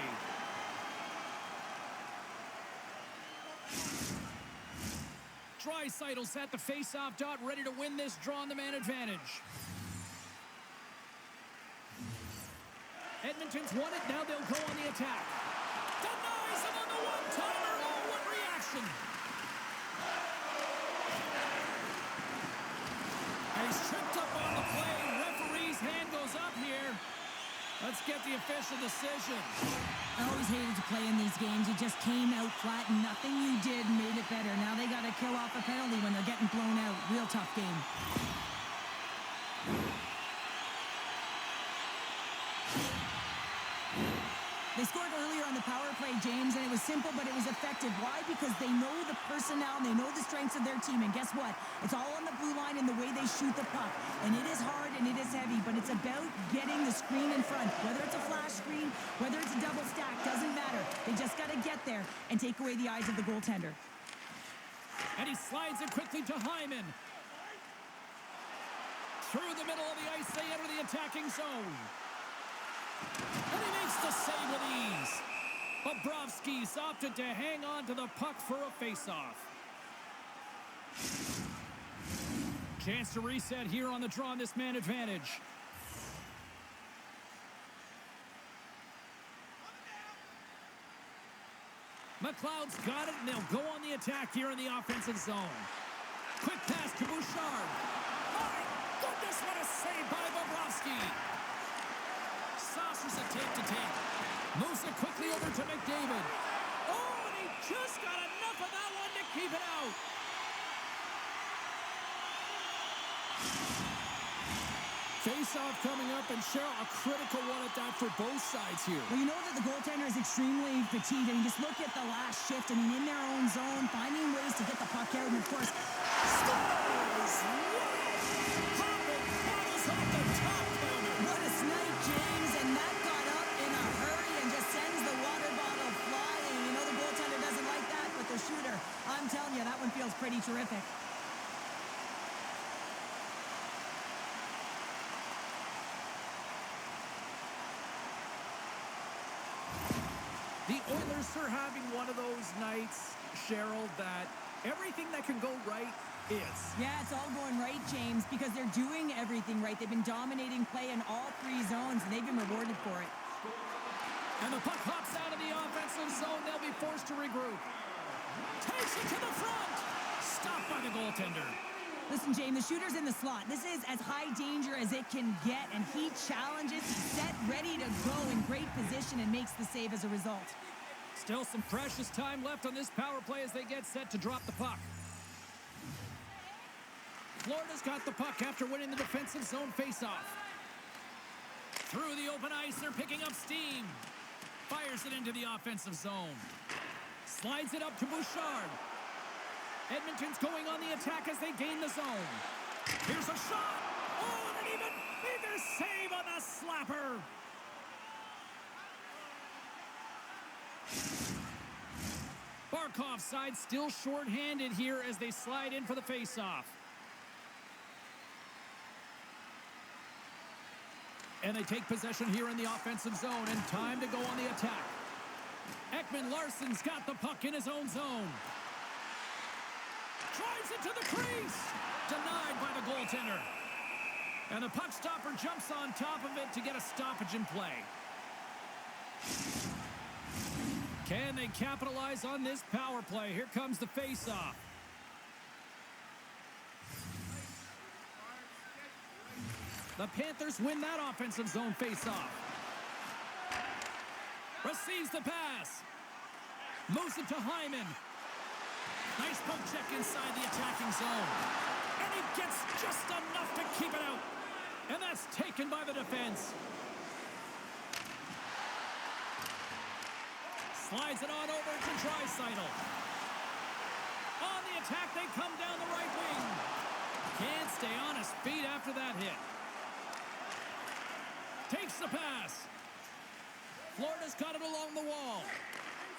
Draisaitl's at the face-off dot, ready to win this draw on the man advantage. Edmonton's won it. Now they'll go on the attack. Denies him on the one-timer. Oh, what reaction. And he's tripped up on the play. Referee's hand goes up here. Let's get the official decision. I always hated to play in these games. You just came out flat and nothing you did made it better. Now they got to kill off a penalty when they're getting blown out. Real tough game. They scored earlier on the power play, James, and it was simple, but it was effective. Why? Because they know the personnel, and they know the strengths of their team. And guess what? It's all on the blue line and the way they shoot the puck. And it is hard and it is heavy, but it's about getting the screen in front. Whether it's a flash screen, whether it's a double stack, doesn't matter. They just got to get there and take away the eyes of the goaltender. And he slides it quickly to Hyman. Through the middle of the ice, they enter the attacking zone. And he makes the save with ease. Bobrovsky's opted to hang on to the puck for a face-off. Chance to reset here on the draw on this man advantage. McLeod's got it, and they'll go on the attack here in the offensive zone. Quick pass to Bouchard. My goodness, what a save by Bobrovsky. Saucers it tape-to-tape. Moves it quickly over to McDavid. Oh, and he just got enough of that one to keep it out. Face-off coming up, and Cheryl, a critical one at that for both sides here. Well, you know that the goaltender is extremely fatigued. I mean, just look at the last shift. I mean, in their own zone, finding ways to get the puck out, and of course, Scores! Popping bottles off the top corner. what a snipe, James, and that got up in a hurry and just sends the water bottle flying. You know the goaltender doesn't like that, but the shooter, I'm telling you, that one feels pretty terrific. The Oilers are having one of those nights, Cheryl, that everything that can go right is. Yeah, it's all going right, James, because they're doing everything right. They've been dominating play in all three zones, and they've been rewarded for it. And the puck hops out of the offensive zone. They'll be forced to regroup. Takes it to the front. Stopped by the goaltender. Listen, James, the shooter's in the slot. This is as high danger as it can get, and he challenges. He's set, ready to go in great position, and makes the save as a result. Still some precious time left on this power play as they get set to drop the puck. Florida's got the puck after winning the defensive zone faceoff. Through the open ice, they're picking up steam. Fires it into the offensive zone. Slides it up to Bouchard. Edmonton's going on the attack as they gain the zone. Here's a shot. Oh, and an even bigger save on the slapper. Barkov's side still short-handed here as they slide in for the face-off. And they take possession here in the offensive zone, and time to go on the attack. Ekman Larsson's got the puck in his own zone. Drives it to the crease. Denied by the goaltender. And the puck stopper jumps on top of it to get a stoppage in play. Can they capitalize on this power play? Here comes the faceoff. The Panthers win that offensive zone faceoff. Receives the pass. Moves it to Hyman. Nice poke check inside the attacking zone. And he gets just enough to keep it out. And that's taken by the defense. Slides it on over to Draisaitl. On the attack, they come down the right wing. Can't stay on his feet after that hit. Takes the pass. Florida's got it along the wall. 10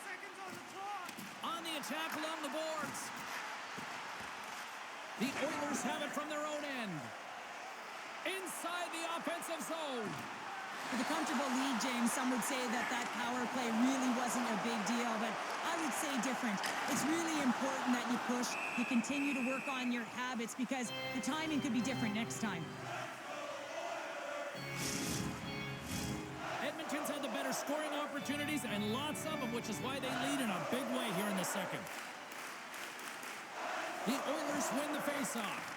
seconds on the clock. On the attack along the boards. The Oilers have it from their own end. Inside the offensive zone. With a comfortable lead, James, some would say that power play really wasn't a big deal, but I would say different. It's really important that you push, you continue to work on your habits because the timing could be different next time. Edmonton's had the better scoring opportunities and lots of them, which is why they lead in a big way here in the second. The Oilers win the faceoff.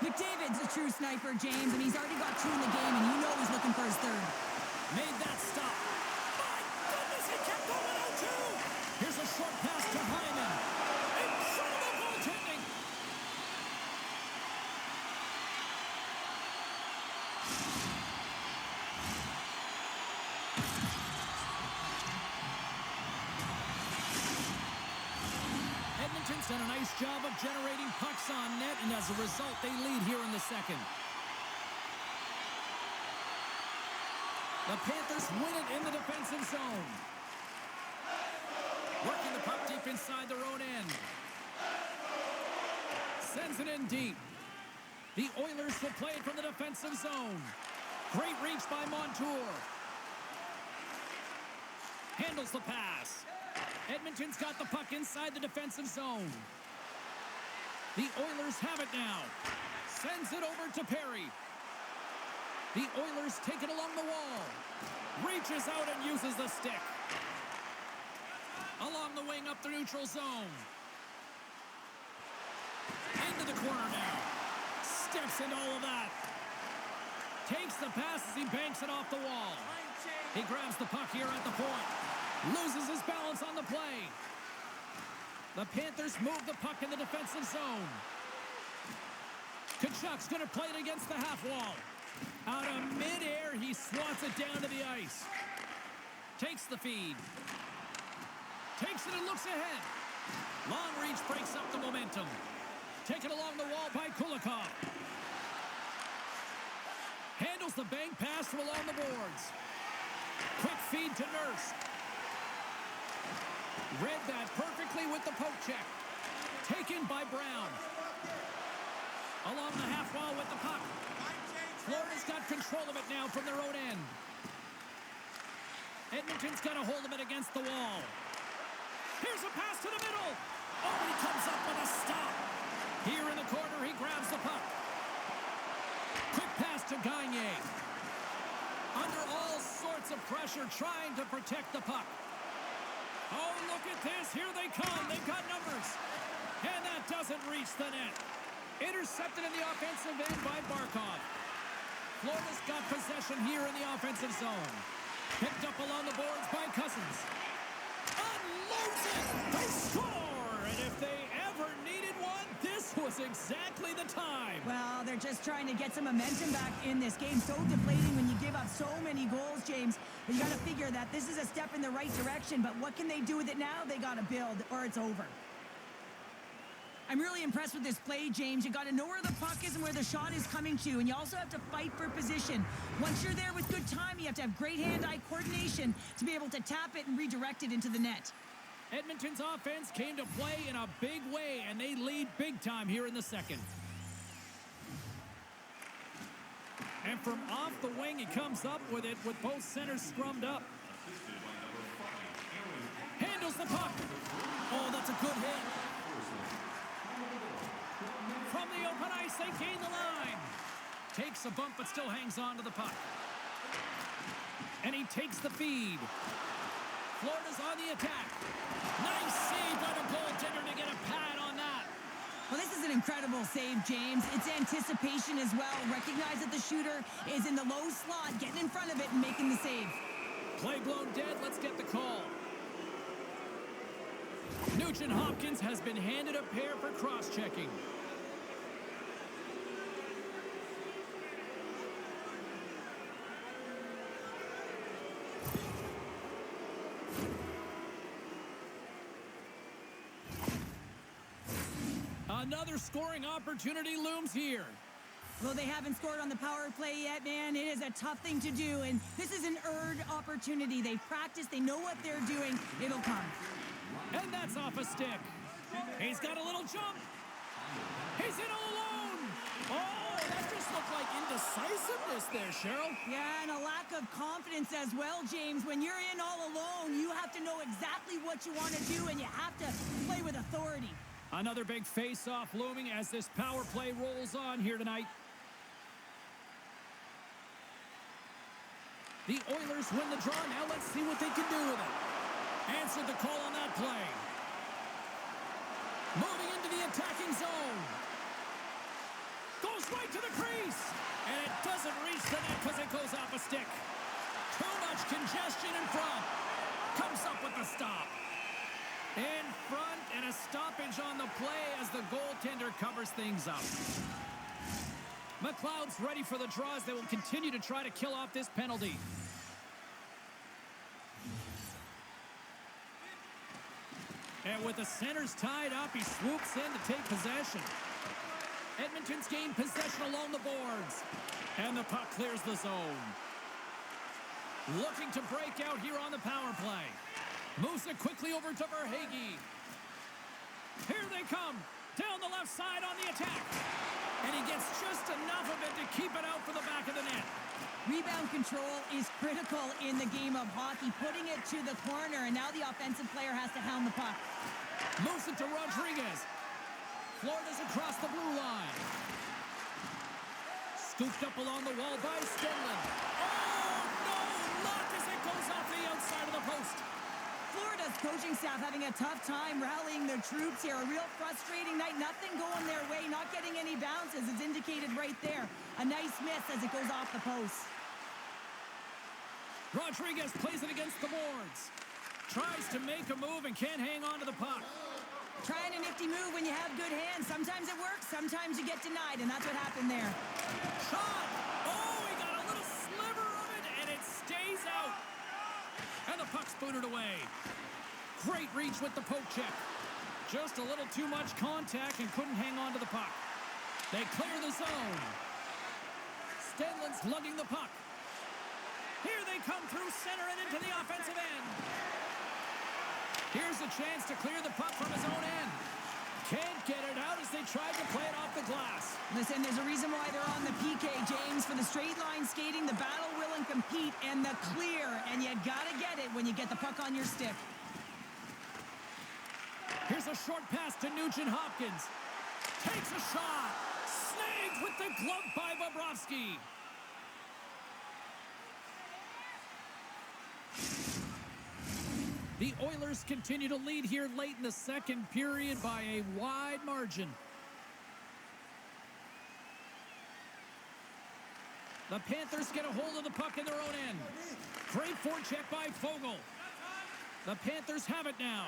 McDavid's a true sniper, James, and he's already got 2 in the game, and you know he's looking for his third. Made that stop. My goodness, he kept going out too. Here's a short pass to Hyman. Incredible goaltending. Edmonton's done a nice job of generating pucks on net, and as a result, they lead here in the second. The Panthers win it in the defensive zone. Working the puck deep inside their own end. Sends it in deep. The Oilers will play it from the defensive zone. Great reach by Montour. Handles the pass. Edmonton's got the puck inside the defensive zone. The Oilers have it now. Sends it over to Perry. The Oilers take it along the wall. Reaches out and uses the stick. Along the wing up the neutral zone. Into the corner now. Steps into all of that. Takes the pass as he banks it off the wall. He grabs the puck here at the point. Loses his balance on the play. The Panthers move the puck in the defensive zone. Tkachuk's going to play it against the half wall. Out of midair, he swats it down to the ice. Takes the feed. Takes it and looks ahead. Long reach breaks up the momentum. Taken along the wall by Kulikov. Handles the bank pass from along the boards. Quick feed to Nurse. Read that perfectly with the poke check. Taken by Brown. Along the half wall with the puck. Florida's got control of it now from their own end. Edmonton's got a hold of it against the wall. Here's a pass to the middle. Oh, he comes up with a stop. Here in the corner, he grabs the puck. Quick pass to Gagne. Under all sorts of pressure, trying to protect the puck. Oh, look at this. Here they come. They've got numbers. And that doesn't reach the net. Intercepted in the offensive end by Barkov. Florida's got possession here in the offensive zone. Picked up along the boards by Cousins. Unloads it. They score. And if they ever needed one, this was exactly the time. Well, they're just trying to get some momentum back in this game. So deflating when you give up so many goals, James. But you got to figure that this is a step in the right direction. But what can they do with it now? They got to build or it's over. I'm really impressed with this play, James. You got to know where the puck is and where the shot is coming to, and you also have to fight for position. Once you're there with good time, you have to have great hand-eye coordination to be able to tap it and redirect it into the net. Edmonton's offense came to play in a big way, and they lead big time here in the second. And from off the wing, he comes up with it with both centers scrummed up. Handles the puck. Oh, that's a good hit. From the open ice, they gain the line. Takes a bump, but still hangs on to the puck. And he takes the feed. Florida's on the attack. Nice save by the goaltender to get a pad on that. Well, this is an incredible save, James. It's anticipation as well. Recognize that the shooter is in the low slot, getting in front of it and making the save. Play blown dead. Let's get the call. Nugent Hopkins has been handed a pair for cross-checking. Another scoring opportunity looms here. Well, they haven't scored on the power play yet, man. It is a tough thing to do, and this is an earned opportunity. They've practiced. They know what they're doing. It'll come. And that's off a stick. He's got a little jump. He's in all alone. Oh, that just looked like indecisiveness there, Cheryl. Yeah, and a lack of confidence as well, James. When you're in all alone, you have to know exactly what you want to do, and you have to play with authority. Another big face-off looming as this power play rolls on here tonight. The Oilers win the draw. Now let's see what they can do with it. Answered the call on that play. Moving into the attacking zone. Goes right to the crease. And it doesn't reach the net because it goes off a stick. Too much congestion in front. Comes up with the stop. In front, and a stoppage on the play as the goaltender covers things up. McLeod's ready for the draws. They will continue to try to kill off this penalty. And with the centers tied up, he swoops in to take possession. Edmonton's gained possession along the boards. And the puck clears the zone. Looking to break out here on the power play. Moves it quickly over to Verhaeghe. Here they come. Down the left side on the attack. And he gets just enough of it to keep it out for the back of the net. Rebound control is critical in the game of hockey. Putting it to the corner, and now the offensive player has to hound the puck. Moves it to Rodriguez. Florida's across the blue line. Scooped up along the wall by Stanley. Oh, no! Luck as it goes off the outside of the post. Florida's coaching staff having a tough time rallying their troops here. A real frustrating night. Nothing going their way. Not getting any bounces is indicated right there. A nice miss as it goes off the post. Rodriguez plays it against the boards. Tries to make a move and can't hang on to the puck. Trying a nifty move when you have good hands. Sometimes it works. Sometimes you get denied, and that's what happened there. Shot! Oh, he got a little sliver of it, and it stays out. And the puck's booted away. Great reach with the poke check. Just a little too much contact and couldn't hang on to the puck. They clear the zone. Stenlin's lugging the puck. Here they come through center and into the offensive end. Here's a chance to clear the puck from his own end. Can't get it out as they tried to play it off the glass. Listen, there's a reason why they're on the PK, James. For the straight line skating, the battle, will, and compete, and the clear. And you gotta get it when you get the puck on your stick. Here's a short pass to Nugent Hopkins. Takes a shot. Snagged with the glove by Bobrovsky. The Oilers continue to lead here late in the second period by a wide margin. The Panthers get a hold of the puck in their own end. Great forecheck by Fogle. The Panthers have it now.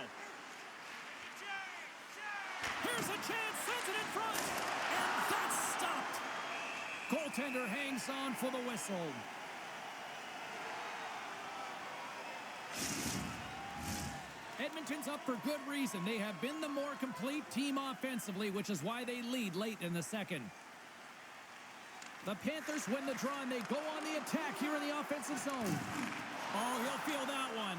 Here's a chance, sends it in front, and that's stopped. Goaltender hangs on for the whistle. Edmonton's up for good reason. They have been the more complete team offensively, which is why they lead late in the second. The Panthers win the draw, and they go on the attack here in the offensive zone. Oh, he'll feel that one.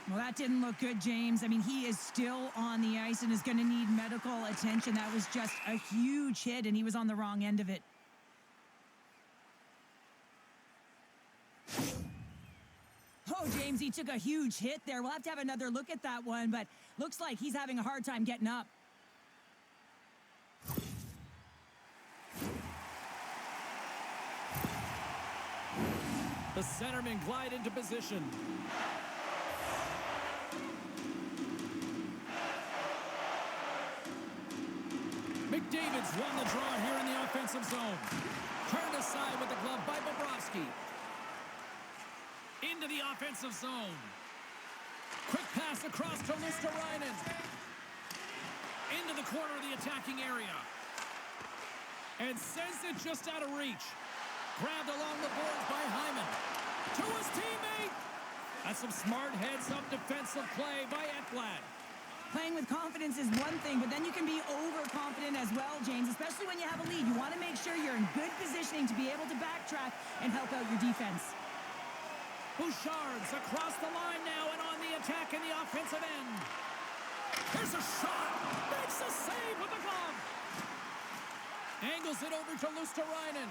Well, that didn't look good, James. I mean, he is still on the ice and is going to need medical attention. That was just a huge hit, and he was on the wrong end of it. Oh, James, he took a huge hit there. We'll have another look at that one, but looks like he's having a hard time getting up. The centermen glide into position. McDavid's won the draw here in the offensive zone. Turned aside with the glove by Bobrovsky. Into the offensive zone. Quick pass across to Luosterainen. Into the corner of the attacking area. And sends it just out of reach. Grabbed along the boards by Hyman. To his teammate. That's some smart heads-up defensive play by Ekblad. Playing with confidence is one thing, but then you can be overconfident as well, James, especially when you have a lead. You want to make sure you're in good positioning to be able to backtrack and help out your defense. Bouchard's across the line now and on the attack in the offensive end. Here's a shot. Makes a save with the glove. Angles it over to Luosterainen.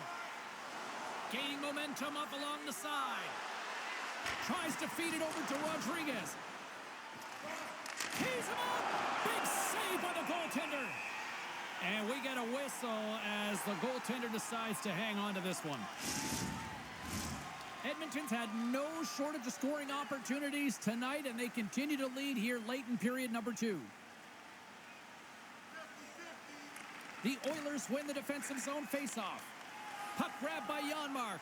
Gaining momentum up along the side. Tries to feed it over to Rodriguez. Tees him up. Big save by the goaltender. And we get a whistle as the goaltender decides to hang on to this one. Edmonton's had no shortage of scoring opportunities tonight, and they continue to lead here late in period number 2. The Oilers win the defensive zone faceoff. Puck grabbed by Janmark.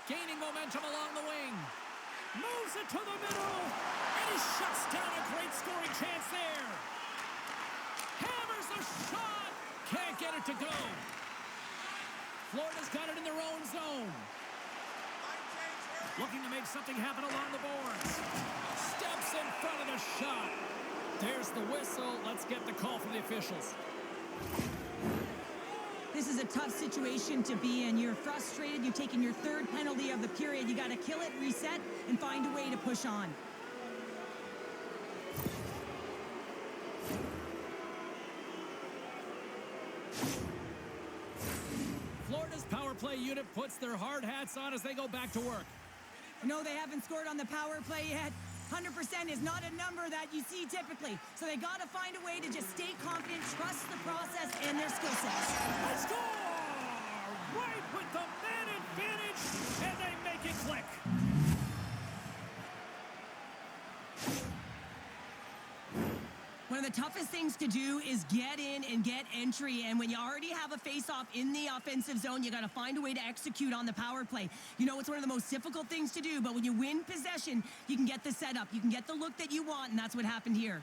Gaining momentum along the wing. Moves it to the middle. And he shuts down a great scoring chance there. Hammers a shot. Can't get it to go. Florida's got it in their own zone. Looking to make something happen along the boards. Steps in front of the shot. There's the whistle. Let's get the call from the officials. This is a tough situation to be in. You're frustrated. You've taken your third penalty of the period. You got to kill it, reset, and find a way to push on. Florida's power play unit puts their hard hats on as they go back to work. No, they haven't scored on the power play yet. 100% is not a number that you see typically. So they got to find a way to just stay confident, trust the process and their skill sets. They score! Right with the man advantage, and they make it click. One of the toughest things to do is get in and get entry. And when you already have a face-off in the offensive zone, you got to find a way to execute on the power play. You know, it's one of the most difficult things to do, but when you win possession, you can get the setup. You can get the look that you want, and that's what happened here.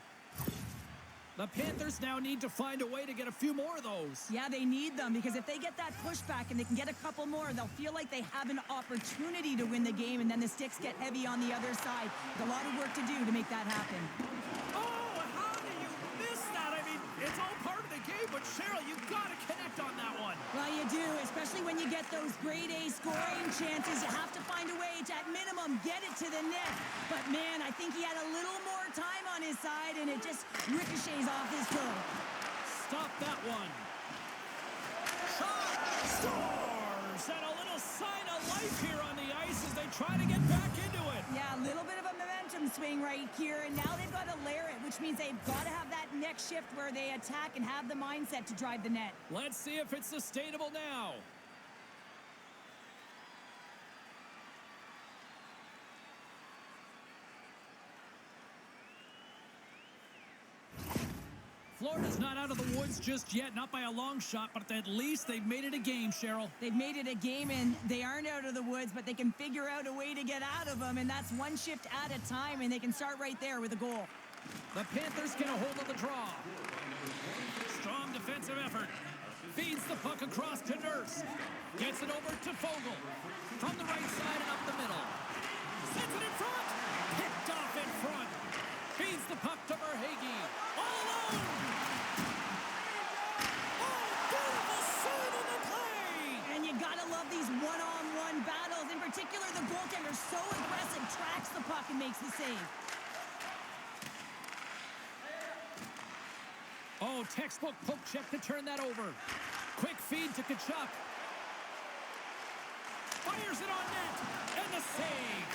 The Panthers now need to find a way to get a few more of those. Yeah, they need them, because if they get that pushback and they can get a couple more, they'll feel like they have an opportunity to win the game, and then the sticks get heavy on the other side. There's a lot of work to do to make that happen. It's all part of the game, but Cheryl, you've got to connect on that one. Well, you do, especially when you get those grade A scoring chances. You have to find a way to, at minimum, get it to the net. But, man, I think he had a little more time on his side, and it just ricochets off his toe. Stop that one. Shot! Scores! And a little sign of life here on the ice as they try to get back into it. Yeah, a little bit of a momentum swing right here, and now they've got to layer it, which means they've got to have that next shift where they attack and have the mindset to drive the net. Let's see if it's sustainable now. Florida's not out of the woods just yet, not by a long shot, but at least they've made it a game, Cheryl. They've made it a game, and they aren't out of the woods, but they can figure out a way to get out of them, and that's one shift at a time, and they can start right there with a goal. The Panthers get a hold of the draw. Strong defensive effort. Feeds the puck across to Nurse. Gets it over to Fogle. From the right side and up the middle. Sends it in front. Picked off in front. Feeds the puck to Verhaeghe. All alone. Oh, beautiful save in the play. And you gotta love these one-on-one battles. In particular, the goaltender, so aggressive, tracks the puck and makes the save. Oh, textbook poke check to turn that over. Quick feed to Tkachuk. Fires it on net. And the save.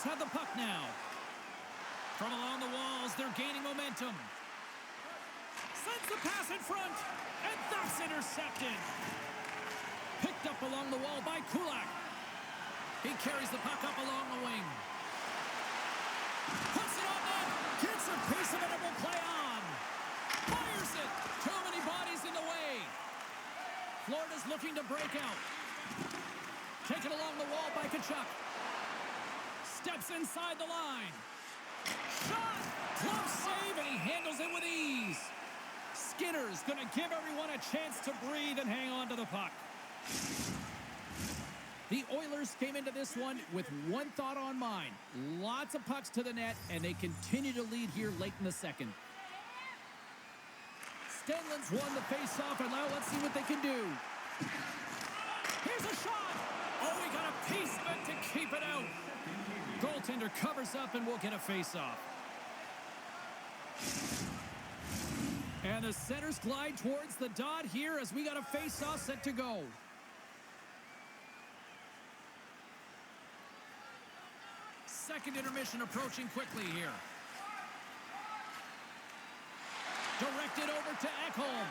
have the puck now. From along the walls, they're gaining momentum. Sends the pass in front, and that's intercepted. Picked up along the wall by Kulak. He carries the puck up along the wing. Puts it on net. Gets a piece of it and will play on. Fires it. Too many bodies in the way. Florida's looking to break out. Taken along the wall by Kachuk. Steps inside the line. Shot! Close save, and he handles it with ease. Skinner's going to give everyone a chance to breathe and hang on to the puck. The Oilers came into this one with one thought on mind. Lots of pucks to the net, and they continue to lead here late in the second. Stanley's won the faceoff, and now let's see what they can do. Here's a shot! Oh, he got a piece of it to keep it out. Goaltender covers up, and we'll get a faceoff. And the centers glide towards the dot here as we got a faceoff set to go. Second intermission approaching quickly here. Directed over to Ekholm.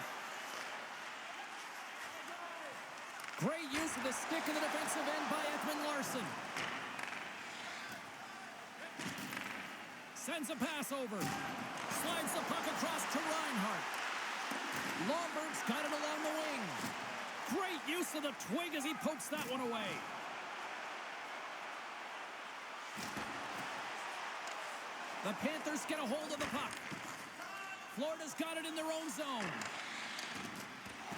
Great use of the stick in the defensive end by Ekman Larson. Sends a pass over. Slides the puck across to Reinhart. Lomberg's got it along the wing. Great use of the twig as he pokes that one away. The Panthers get a hold of the puck. Florida's got it in their own zone.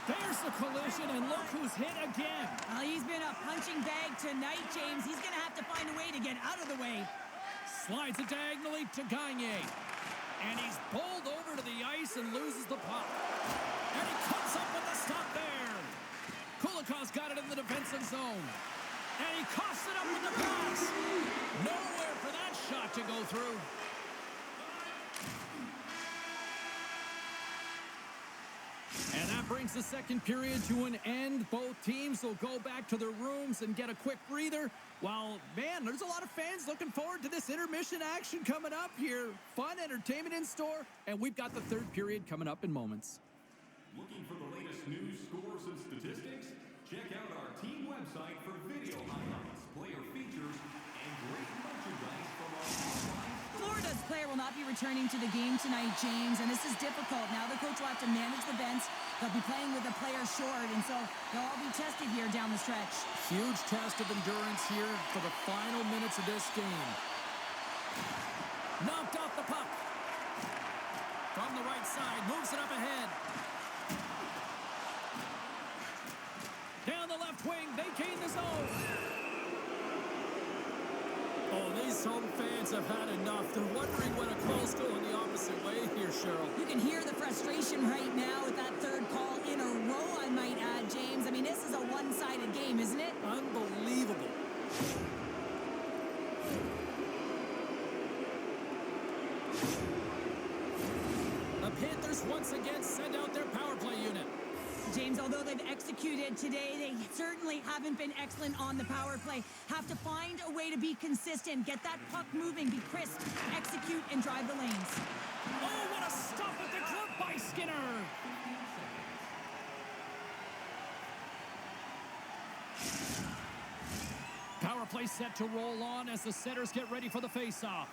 There's the collision, and look who's hit again. Well, he's been a punching bag tonight, James. He's going to have to find a way to get out of the way. Slides it diagonally to Gagne. And he's bowled over to the ice and loses the puck. And he comes up with the stop there. Kulikov's got it in the defensive zone. And he coughs it up with the pass. Nowhere for that shot to go through. And that brings the second period to an end. Both teams will go back to their rooms and get a quick breather. While, man, there's a lot of fans looking forward to this intermission action coming up here. Fun entertainment in store, and we've got the third period coming up in moments. Looking for the latest news, scores, and statistics? Check out our team website for video highlights, player features, and great merchandise from our online store. Florida's player will not be returning to the game tonight, James, and this is difficult. Now the coach will have to manage the bench. They'll be playing with a player short, and so they'll all be tested here down the stretch. Huge test of endurance here for the final minutes of this game. Knocked off the puck. From the right side, moves it up ahead. Down the left wing, they gain the zone. Oh, these home fans have had enough. They're wondering when a call's going the opposite way here, Cheryl. You can hear the frustration right now with that third call in a row, I might add, James. I mean, this is a one-sided game, isn't it? Unbelievable. The Panthers once again send out their power play unit. James, although they've executed today, they certainly haven't been excellent on the power play. Have to find a way to be consistent, get that puck moving, be crisp, execute, and drive the lanes. Oh, what a stop at the glove by Skinner. Power play set to roll on as the setters get ready for the faceoff.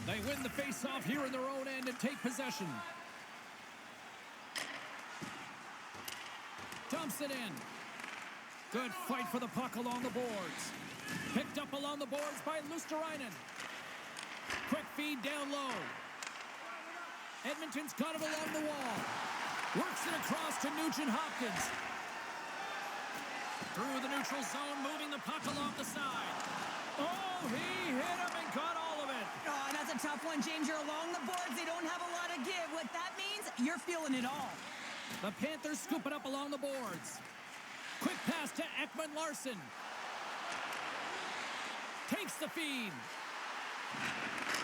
They win the faceoff here in their own end and take possession. Dumps it in. Good fight for the puck along the boards. Picked up along the boards by Luosterainen. Quick feed down low. Edmonton's got it along the wall. Works it across to Nugent-Hopkins. Through the neutral zone, moving the puck along the side. Oh, he hit him and got all of it. Oh, and that's a tough one, James. You're along the boards. They don't have a lot of give. What that means, you're feeling it all. The Panthers scoop it up along the boards. Quick pass to Ekman Larson. Takes the feed.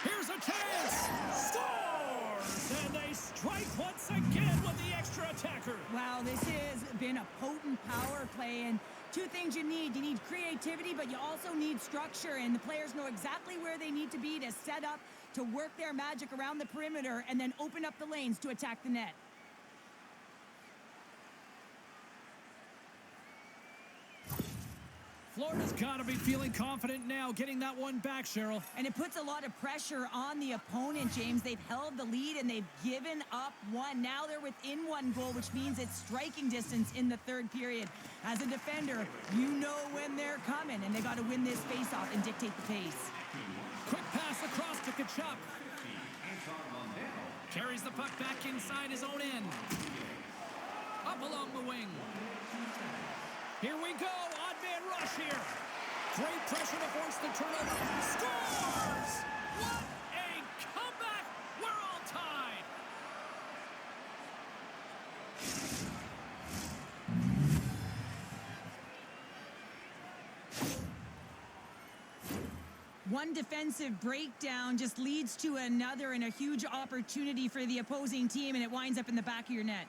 Here's a chance. Scores! And they strike once again with the extra attacker. Wow, this has been a potent power play, and two things you need. You need creativity, but you also need structure, and the players know exactly where they need to be to set up, to work their magic around the perimeter, and then open up the lanes to attack the net. Florida's got to be feeling confident now, getting that one back, Cheryl. And it puts a lot of pressure on the opponent, James. They've held the lead, and they've given up one. Now they're within one goal, which means it's striking distance in the third period. As a defender, you know when they're coming, and they got to win this faceoff and dictate the pace. Quick pass across to Kachuk. Carries the puck back inside his own end. Up along the wing. Here we go. Odd man rush here. Great pressure to force the turnover. Scores! What a comeback! We're all tied. One defensive breakdown just leads to another and a huge opportunity for the opposing team, and it winds up in the back of your net.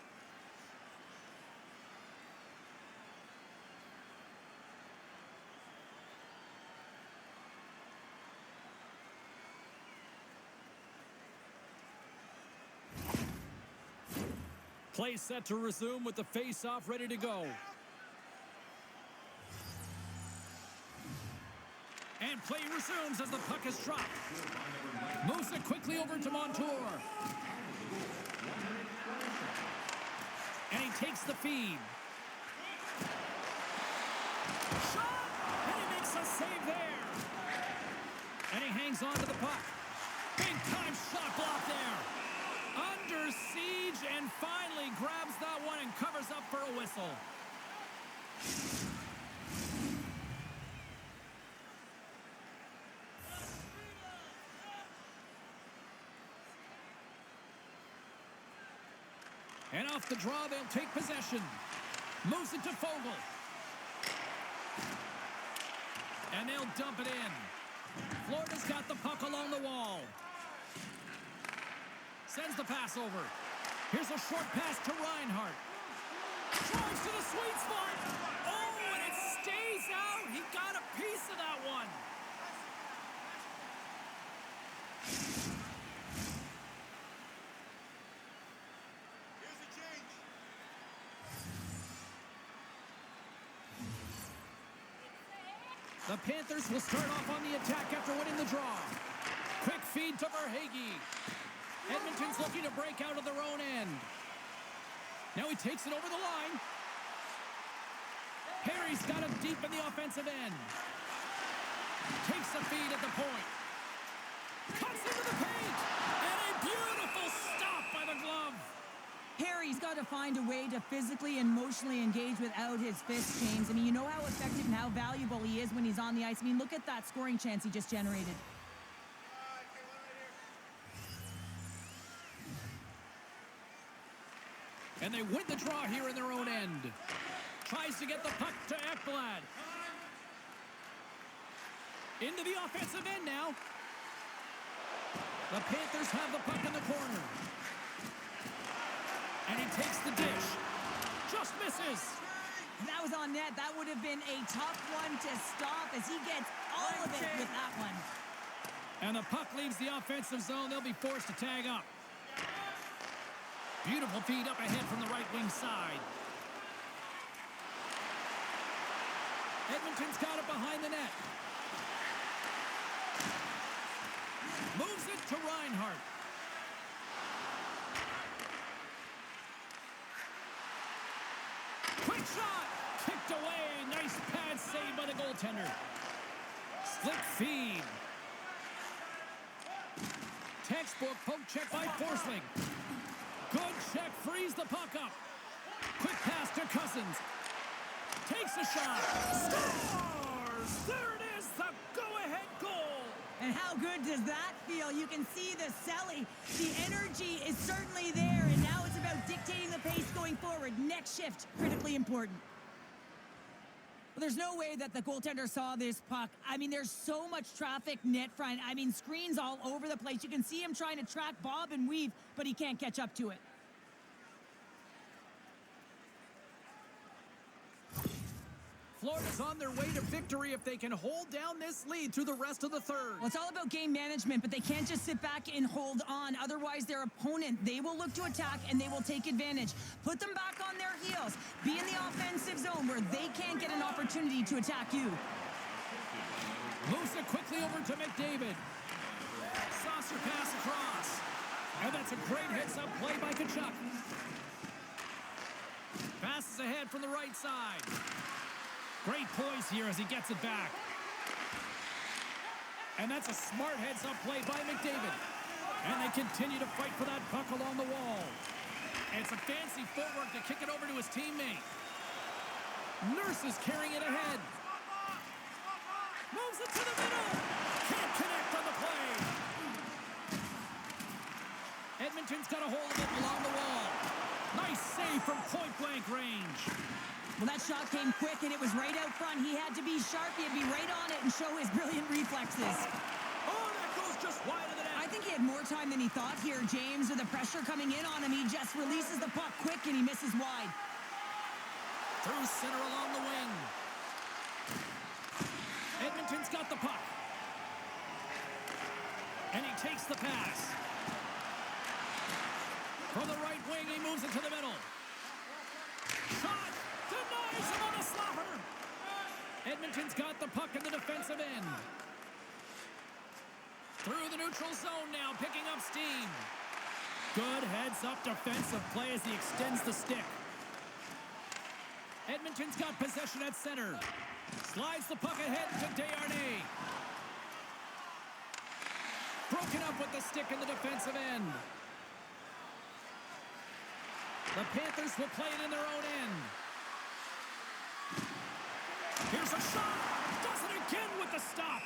Play set to resume with the face-off ready to go. And play resumes as the puck is dropped. Moves it quickly over to Montour. And he takes the feed. Shot! And he makes a save there. And he hangs on to the puck. Big time shot block there. Under siege and finally grabs that one and covers up for a whistle. And off the draw, they'll take possession. Moves it to Fogle. And they'll dump it in. Florida's got the puck along the wall. Sends the pass over. Here's a short pass to Reinhart. Drives to the sweet spot. Oh, and it stays out. He got a piece of that one. Here's a change. The Panthers will start off on the attack after winning the draw. Quick feed to Verhaeghe. Edmonton's looking to break out of their own end. Now he takes it over the line. Harry's got him deep in the offensive end. Takes the feed at the point. Cuts into the paint. And a beautiful stop by the glove. Harry's got to find a way to physically and emotionally engage without his fists, James. I mean, you know how effective and how valuable he is when he's on the ice. I mean, look at that scoring chance he just generated. And they win the draw here in their own end. Tries to get the puck to Ekblad. Into the offensive end now. The Panthers have the puck in the corner. And he takes the dish. Just misses. If that was on net, that would have been a tough one to stop as he gets all of it with that one. And the puck leaves the offensive zone. They'll be forced to tag up. Beautiful feed up ahead from the right wing side. Edmonton's got it behind the net. Moves it to Reinhart. Quick shot! Kicked away. Nice pad save by the goaltender. Slick feed. Textbook poke check by Forsling. Good check, frees the puck up. Quick pass to Cousins. Takes a shot. Scores! There it is, the go-ahead goal. And how good does that feel? You can see the selling. The energy is certainly there, and now it's about dictating the pace going forward. Next shift, critically important. Well, there's no way that the goaltender saw this puck. I mean, there's so much traffic net front. I mean, screens all over the place. You can see him trying to track, bob, and weave, but he can't catch up to it. Florida's on their way to victory if they can hold down this lead through the rest of the third. Well, it's all about game management, but they can't just sit back and hold on. Otherwise, their opponent, they will look to attack and they will take advantage. Put them back on their heels. Be in the offensive zone where they can't get an opportunity to attack you. Moves it quickly over to McDavid. Saucer pass across. And that's a great heads-up play by Tkachuk. Passes ahead from the right side. Great poise here as he gets it back. And that's a smart heads-up play by McDavid. And they continue to fight for that puck along the wall. And some fancy footwork to kick it over to his teammate. Nurse is carrying it ahead. Moves it to the middle. Can't connect on the play. Edmonton's got a hold of it along the wall. Nice save from point-blank range. Well, that shot came quick, and it was right out front. He had to be sharp. He had to be right on it and show his brilliant reflexes. Oh, that goes just wide of the net. I think he had more time than he thought here, James. With the pressure coming in on him, he just releases the puck quick, and he misses wide. Through center along the wing. Edmonton's got the puck. And he takes the pass. From the right wing, he moves it to the middle. Shot! Denies him on a slapper! Edmonton's got the puck in the defensive end. Through the neutral zone now, picking up steam. Good heads-up defensive play as he extends the stick. Edmonton's got possession at center. Slides the puck ahead to Desharnais. Broken up with the stick in the defensive end. The Panthers will play it in their own end. Here's a shot. Does it again with the stop.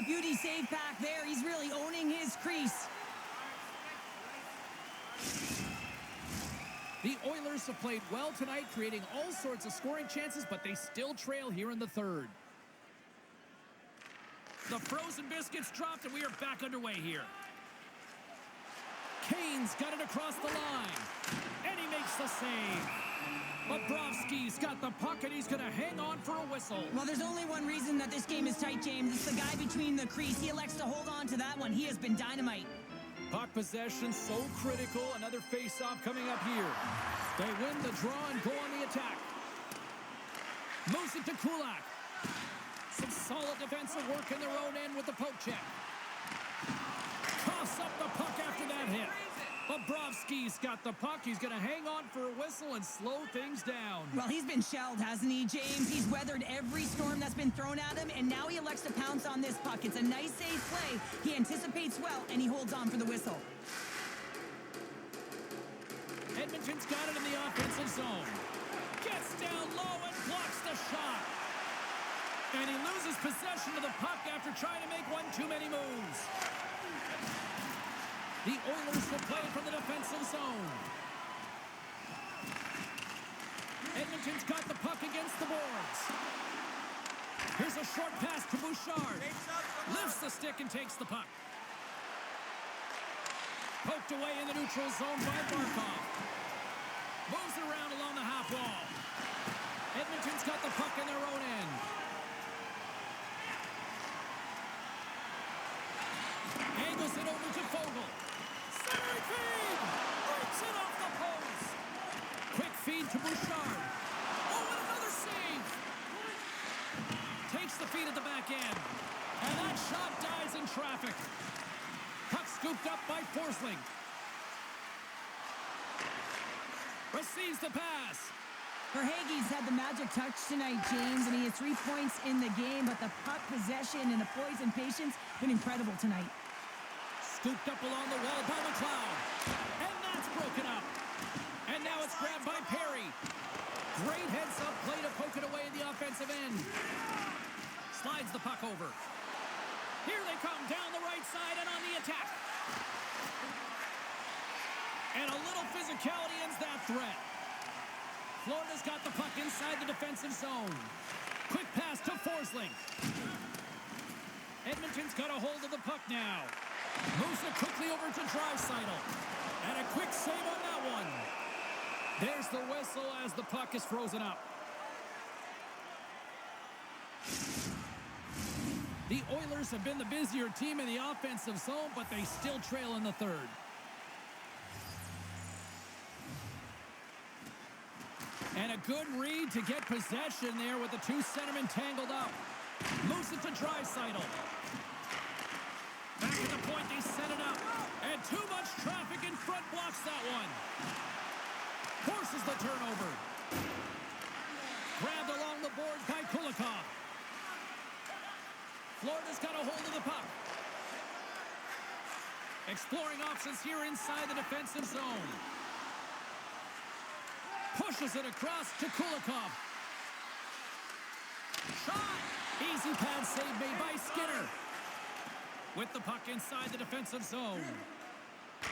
Beauty save back there. He's really owning his crease. The Oilers have played well tonight, creating all sorts of scoring chances, but they still trail here in the third. The frozen biscuits dropped, and we are back underway here. Kane's got it across the line, and he makes the save. Bobrovsky's got the puck, and he's going to hang on for a whistle. Well, there's only one reason that this game is tight, James. It's the guy between the crease. He elects to hold on to that one. He has been dynamite. Puck possession so critical. Another face-off coming up here. They win the draw and go on the attack. Moves it to Kulak. Some solid defensive work in their own end with the poke check. Toss up the puck after that hit. Bobrovsky's got the puck. He's going to hang on for a whistle and slow things down. Well, he's been shelled, hasn't he, James? He's weathered every storm that's been thrown at him, and now he elects to pounce on this puck. It's a nice, safe play. He anticipates well, and he holds on for the whistle. Edmonton's got it in the offensive zone. Gets down low and blocks the shot. And he loses possession of the puck after trying to make one too many moves. The Oilers will play from the defensive zone. Edmonton's got the puck against the boards. Here's a short pass to Bouchard. Lifts the stick and takes the puck. Poked away in the neutral zone by Barkov. Moves it around along the half wall. Edmonton's got the puck in their own end. Angles it over to Fogle. Centering feed! Breaks it off the post! Quick feed to Bouchard. Oh, and another save! Takes the feed at the back end. And that shot dies in traffic. Puck scooped up by Forsling. Receives the pass. Verhaeghe's had the magic touch tonight, James, and he has 3 points in the game, but the puck possession and the poise and patience been incredible tonight. Scooped up along the wall by McLeod. And that's broken up. And now it's grabbed by Perry. Great heads-up play to poke it away in the offensive end. Slides the puck over. Here they come down the right side and on the attack. And a little physicality ends that threat. Florida's got the puck inside the defensive zone. Quick pass to Forsling. Edmonton's got a hold of the puck now. Moves it quickly over to Draisaitl. And a quick save on that one. There's the whistle as the puck is frozen up. The Oilers have been the busier team in the offensive zone, but they still trail in the third. And a good read to get possession there with the two centermen tangled up. Moves it to Draisaitl. Back at the point, they set it up. And too much traffic in front blocks that one. Forces the turnover. Grabbed along the boards by Kulikov. Florida's got a hold of the puck. Exploring options here inside the defensive zone. Pushes it across to Kulikov. Shot! Easy pad save made by Skinner. With the puck inside the defensive zone.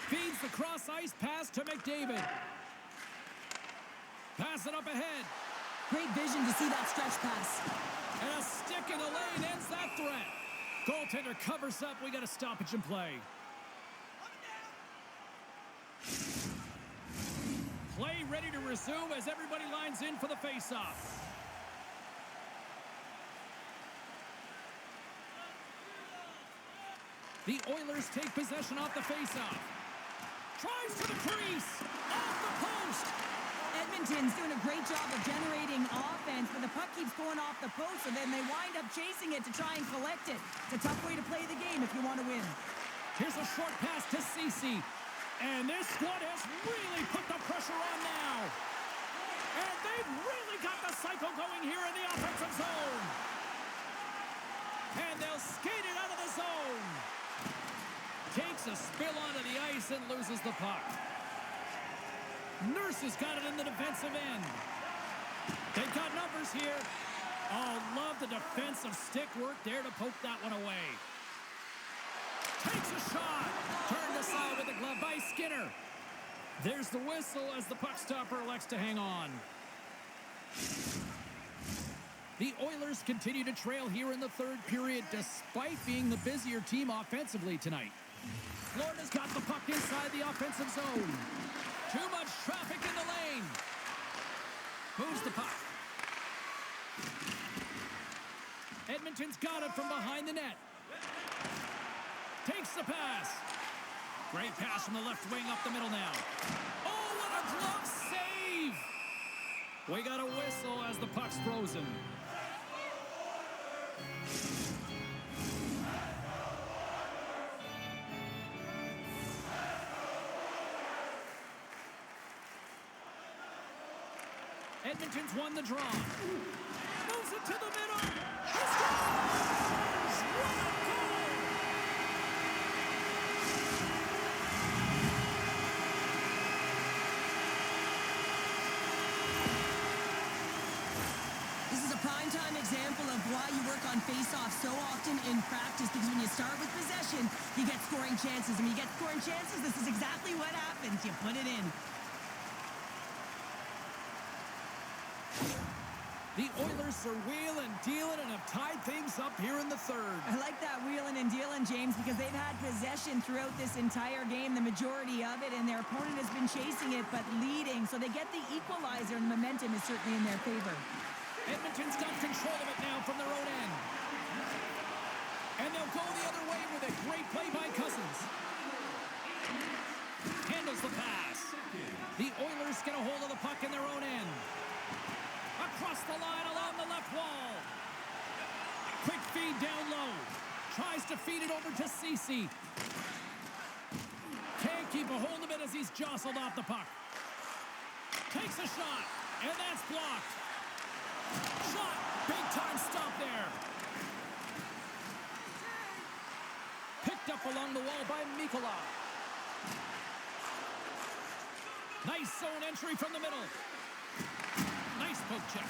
Feeds the cross-ice pass to McDavid. Pass it up ahead. Great vision to see that stretch pass. And a stick in the lane ends that threat. Goaltender covers up. We got a stoppage in play. Play ready to resume as everybody lines in for the faceoff. The Oilers take possession off the faceoff. Tries to the crease. Off the post. Edmonton's doing a great job of generating offense, but the puck keeps going off the post, and then they wind up chasing it to try and collect it. It's a tough way to play the game if you want to win. Here's a short pass to Ceci. And this squad has really put the pressure on now. And they've really got the cycle going here in the offensive zone. And they'll skate it out of the zone. Takes a spill onto the ice and loses the puck. Nurse has got it in the defensive end. They've got numbers here. Oh, love the defensive stick work there to poke that one away. Takes a shot. Turned aside with the glove by Skinner. There's the whistle as the puck stopper elects to hang on. The Oilers continue to trail here in the third period despite being the busier team offensively tonight. Florida's got the puck inside the offensive zone. Too much traffic in the lane. Moves the puck. Edmonton's got it from behind the net. Takes the pass. Great pass from the left wing up the middle now. Oh, what a glove save! We got a whistle as the puck's frozen. Edmonton's won the draw. Moves it to the middle. He scores! What a goal! This is a primetime example of why you work on face-off so often in practice, because when you start with possession, you get scoring chances. And when you get scoring chances, this is exactly what happens. You put it in. The Oilers are wheeling, dealing, and have tied things up here in the third. I like that wheeling and dealing, James, because they've had possession throughout this entire game, the majority of it, and their opponent has been chasing it but leading. So they get the equalizer, and momentum is certainly in their favor. Edmonton's got control of it now from their own end. And they'll go the other way with a great play by Cousins. Handles the pass. The Oilers get a hold of the puck in their own end. Across the line along the left wall. Quick feed down low. Tries to feed it over to Ceci. Can't keep a hold of it as he's jostled off the puck. Takes a shot, and that's blocked. Shot, big time stop there. Picked up along the wall by Mikula. Nice zone entry from the middle. Nice poke check.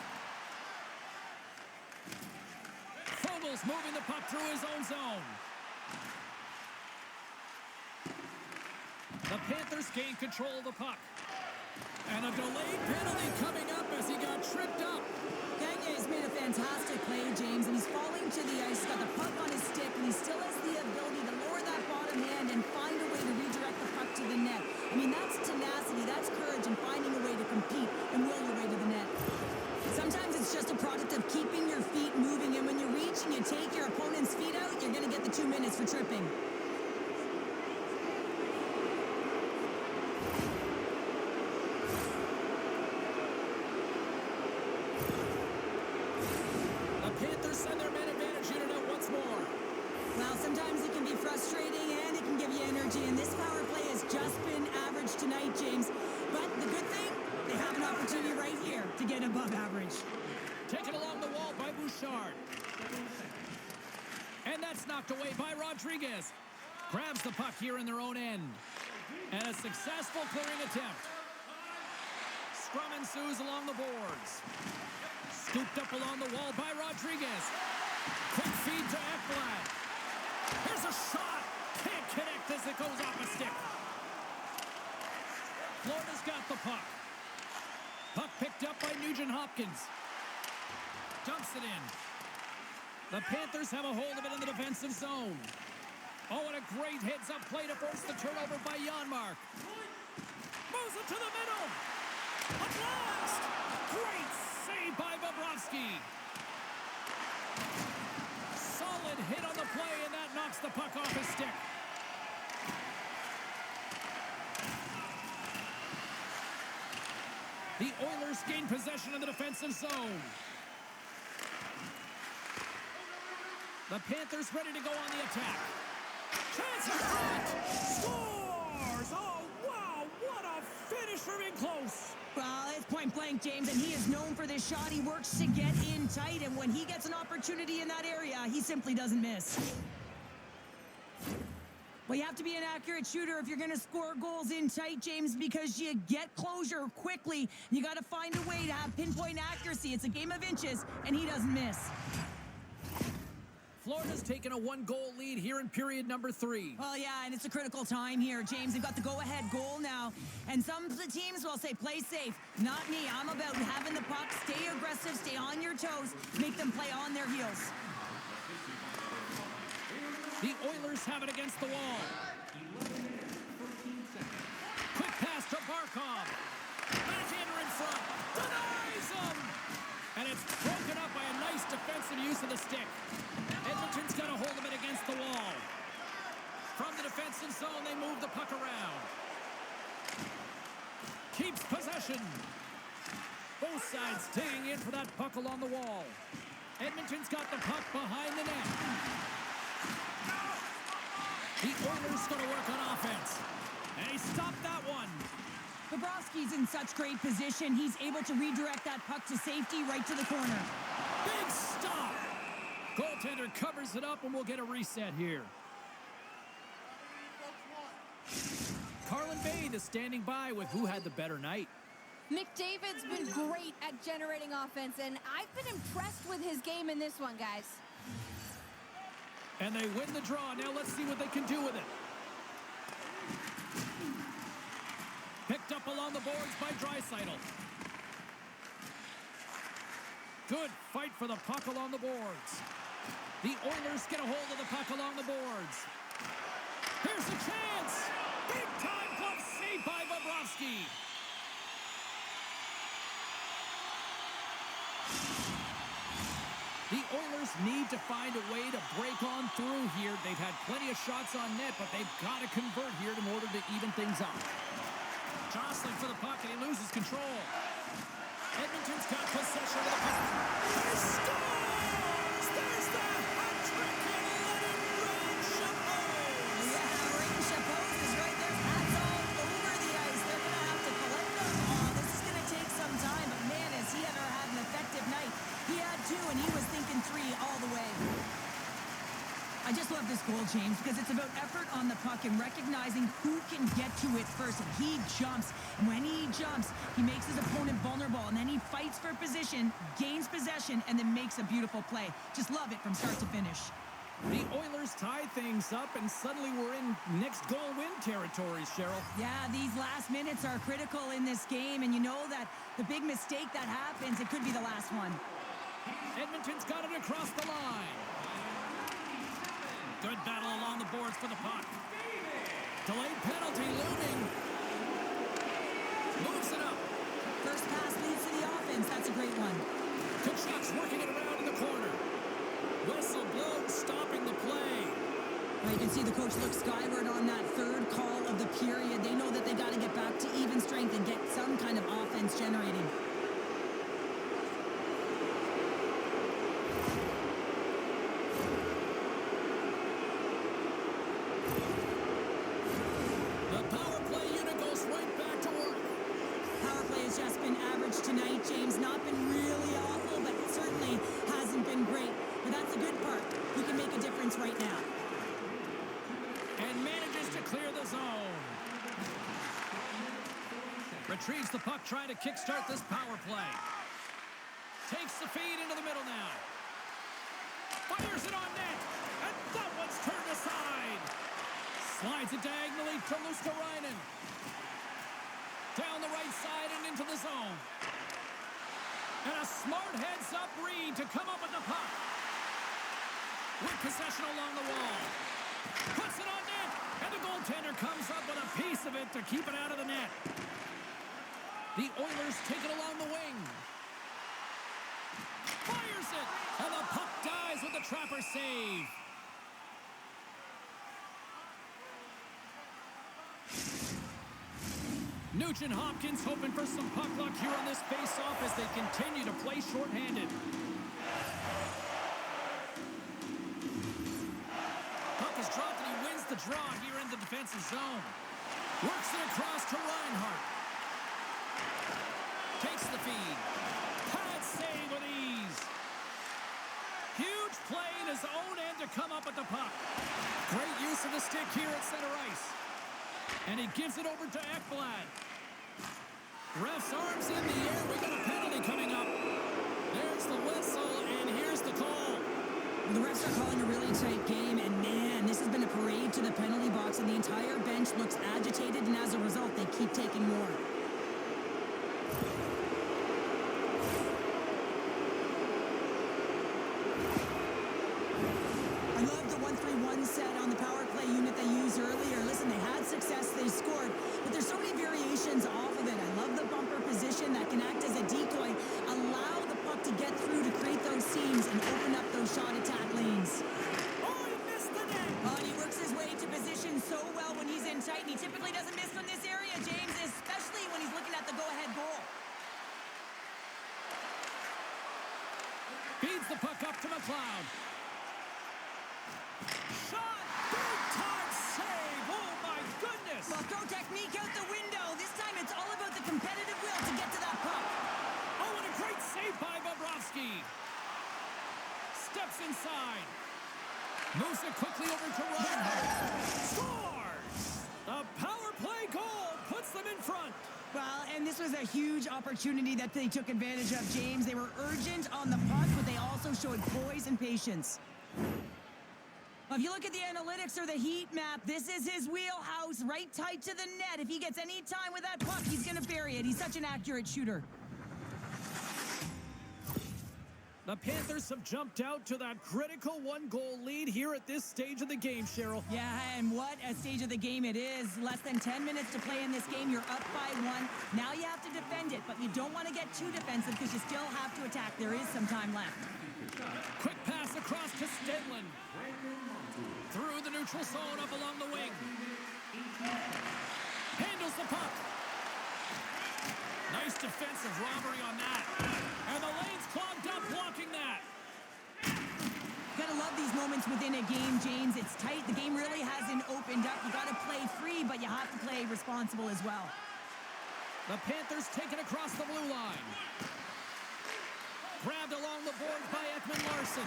Fogel's moving the puck through his own zone. The Panthers gain control of the puck. And a delayed penalty coming up as he got tripped up. Gagne has made a fantastic play, James, and he's falling to the ice. He's got the puck on his stick, and he still has the ability to lower that bottom hand and find a way to redirect the puck to the net. I mean, that's tenacity, that's courage, and finding a way to compete and will your way to the net. Sometimes it's just a product of keeping your feet moving, and when you 2 minutes for tripping. The Panthers send their man advantage unit out once more. Well, sometimes it can be frustrating and it can give you energy, and this power play has just been average tonight, James. But the good thing, they have an opportunity right here to get above average. Taken along the wall by Bouchard. And that's knocked away by Rodriguez. Grabs the puck here in their own end. And a successful clearing attempt. Scrum ensues along the boards. Scooped up along the wall by Rodriguez. Quick feed to Ekblad. Here's a shot. Can't connect as it goes off a stick. Florida's got the puck. Puck picked up by Nugent-Hopkins. Dumps it in. The Panthers have a hold of it in the defensive zone. Oh, and a great heads-up play to force the turnover by Janmark. Moves it to the middle. A blast! Great save by Bobrovsky. Solid hit on the play, and that knocks the puck off his stick. The Oilers gain possession of the defensive zone. The Panthers ready to go on the attack. Chance in front! Scores! Oh, wow! What a finish from in close! Well, it's point blank, James, and he is known for this shot. He works to get in tight, and when he gets an opportunity in that area, he simply doesn't miss. Well, you have to be an accurate shooter if you're going to score goals in tight, James, because you get closure quickly. You got to find a way to have pinpoint accuracy. It's a game of inches, and he doesn't miss. Florida's taken a one-goal lead here in period number 3. Well, yeah, and it's a critical time here, James. They've got the go-ahead goal now, and some teams will say play safe. Not me. I'm about having the puck, stay aggressive, stay on your toes, make them play on their heels. The Oilers have it against the wall. Quick pass to Barkov. Backhander in front. Denies him! And it's broken up by a nice defensive use of the stick. Edmonton's got a hold of it against the wall. From the defensive zone, they move the puck around. Keeps possession. Both sides digging in for that puck along the wall. Edmonton's got the puck behind the net. The Oilers going to work on offense. And he stopped that one. Bobrovsky's in such great position. He's able to redirect that puck to safety right to the corner. Big stop. Goaltender covers it up, and we'll get a reset here. Carlin Bade is standing by with who had the better night. McDavid's been great at generating offense, and I've been impressed with his game in this one, guys. And they win the draw. Now let's see what they can do with it. Picked up along the boards by Draisaitl. Good fight for the puck along the boards. The Oilers get a hold of the puck along the boards. Here's a chance. Big time glove save by Bobrovsky. The Oilers need to find a way to break on through here. They've had plenty of shots on net, but they've got to convert here in order to even things up. Jostling for the puck, and he loses control. Edmonton's got possession of the puck. He scores! There's the hat trick, and let him rain Chapeau! Yeah, Rain Chapeau is right there. Hats all over the ice. They're going to have to collect them. Oh, this is going to take some time, but man, has he ever had an effective night. He had 2, and he was thinking 3 all the way. I just love this goal, James, because it's about effort on the puck and recognizing who can get to it first. And he jumps. And when he jumps, he makes his opponent vulnerable. And then he fights for position, gains possession, and then makes a beautiful play. Just love it from start to finish. The Oilers tie things up, and suddenly we're in next goal win territories, Cheryl. Yeah, these last minutes are critical in this game. And you know that the big mistake that happens, it could be the last one. Edmonton's got it across the line. Good battle along the boards for the puck. Delayed penalty looming. Moves it up. First pass leads to the offense. That's a great one. Kachuk's working it around in the corner. Whistle blown, stopping the play. Well, you can see the coach look skyward on that third call of the period. They know that they got to get back to even strength and get some kind of offense generating. The power play unit goes right back to work. Power play has just been average tonight, James. Not been really awful, but it certainly hasn't been great. But that's the good part. He can make a difference right now. And manages to clear the zone. Retrieves the puck, trying to kickstart this power play. Takes the feed into the middle now. Fires it on net. And that one's turned aside. Slides it diagonally to Luskarainen. Down the right side and into the zone. And a smart heads-up read to come up with the puck. With possession along the wall. Puts it on net. And the goaltender comes up with a piece of it to keep it out of the net. The Oilers take it along the wing. Fires it. And the puck dies with the trapper save. Nugent Hopkins hoping for some puck luck here on this face-off as they continue to play shorthanded. Puck is dropped and he wins the draw here in the defensive zone. Works it across to Reinhart. Takes the feed. Pad save with ease. Huge play in his own end to come up with the puck. Great use of the stick here at center ice. And he gives it over to Ekblad. Ref's arms in the air. We got a penalty coming up. There's the whistle, and here's the call. The refs are calling a really tight game, and man, this has been a parade to the penalty box, and the entire bench looks agitated, and as a result, they keep taking more. I love the 1-3-1 set on the power play unit they used earlier. Listen, they had success, they scored, but there's so many variations off of it. I love the bumper position that can act as a decoy, allow the puck to get through to create those seams and open up those shot attack lanes. Oh, he missed the net. Oh, and he works his way to position so well when he's in tight, and he typically doesn't miss from this area, James, especially when he's looking at the go-ahead goal. Feeds the puck up to McLeod. Shot! Big time save! Oh, my goodness! Well, throw technique out the window. This time it's all about the competitive will to get to that puck. Oh, and a great save by Bobrovsky. Steps inside. Moves it quickly over to Reinhart. Scores! The power play goal puts them in front. Well, and this was a huge opportunity that they took advantage of, James. They were urgent on the puck, but they also showed poise and patience. Well, if you look at the analytics or the heat map, this is his wheelhouse, right tight to the net. If he gets any time with that puck, he's going to bury it. He's such an accurate shooter. The Panthers have jumped out to that critical one-goal lead here at this stage of the game, Cheryl. Yeah, and what a stage of the game it is. Less than 10 minutes to play in this game. You're up by 1. Now you have to defend it, but you don't want to get too defensive because you still have to attack. There is some time left. Quick pass across to Stenlund. Through the neutral zone up along the wing. Handles the puck. Nice defensive robbery on that. And the lane's clogged up blocking that. Gotta love these moments within a game, James. It's tight. The game really hasn't opened up. You gotta play free, but you have to play responsible as well. The Panthers take it across the blue line. Grabbed along the boards by Ekman-Larsson.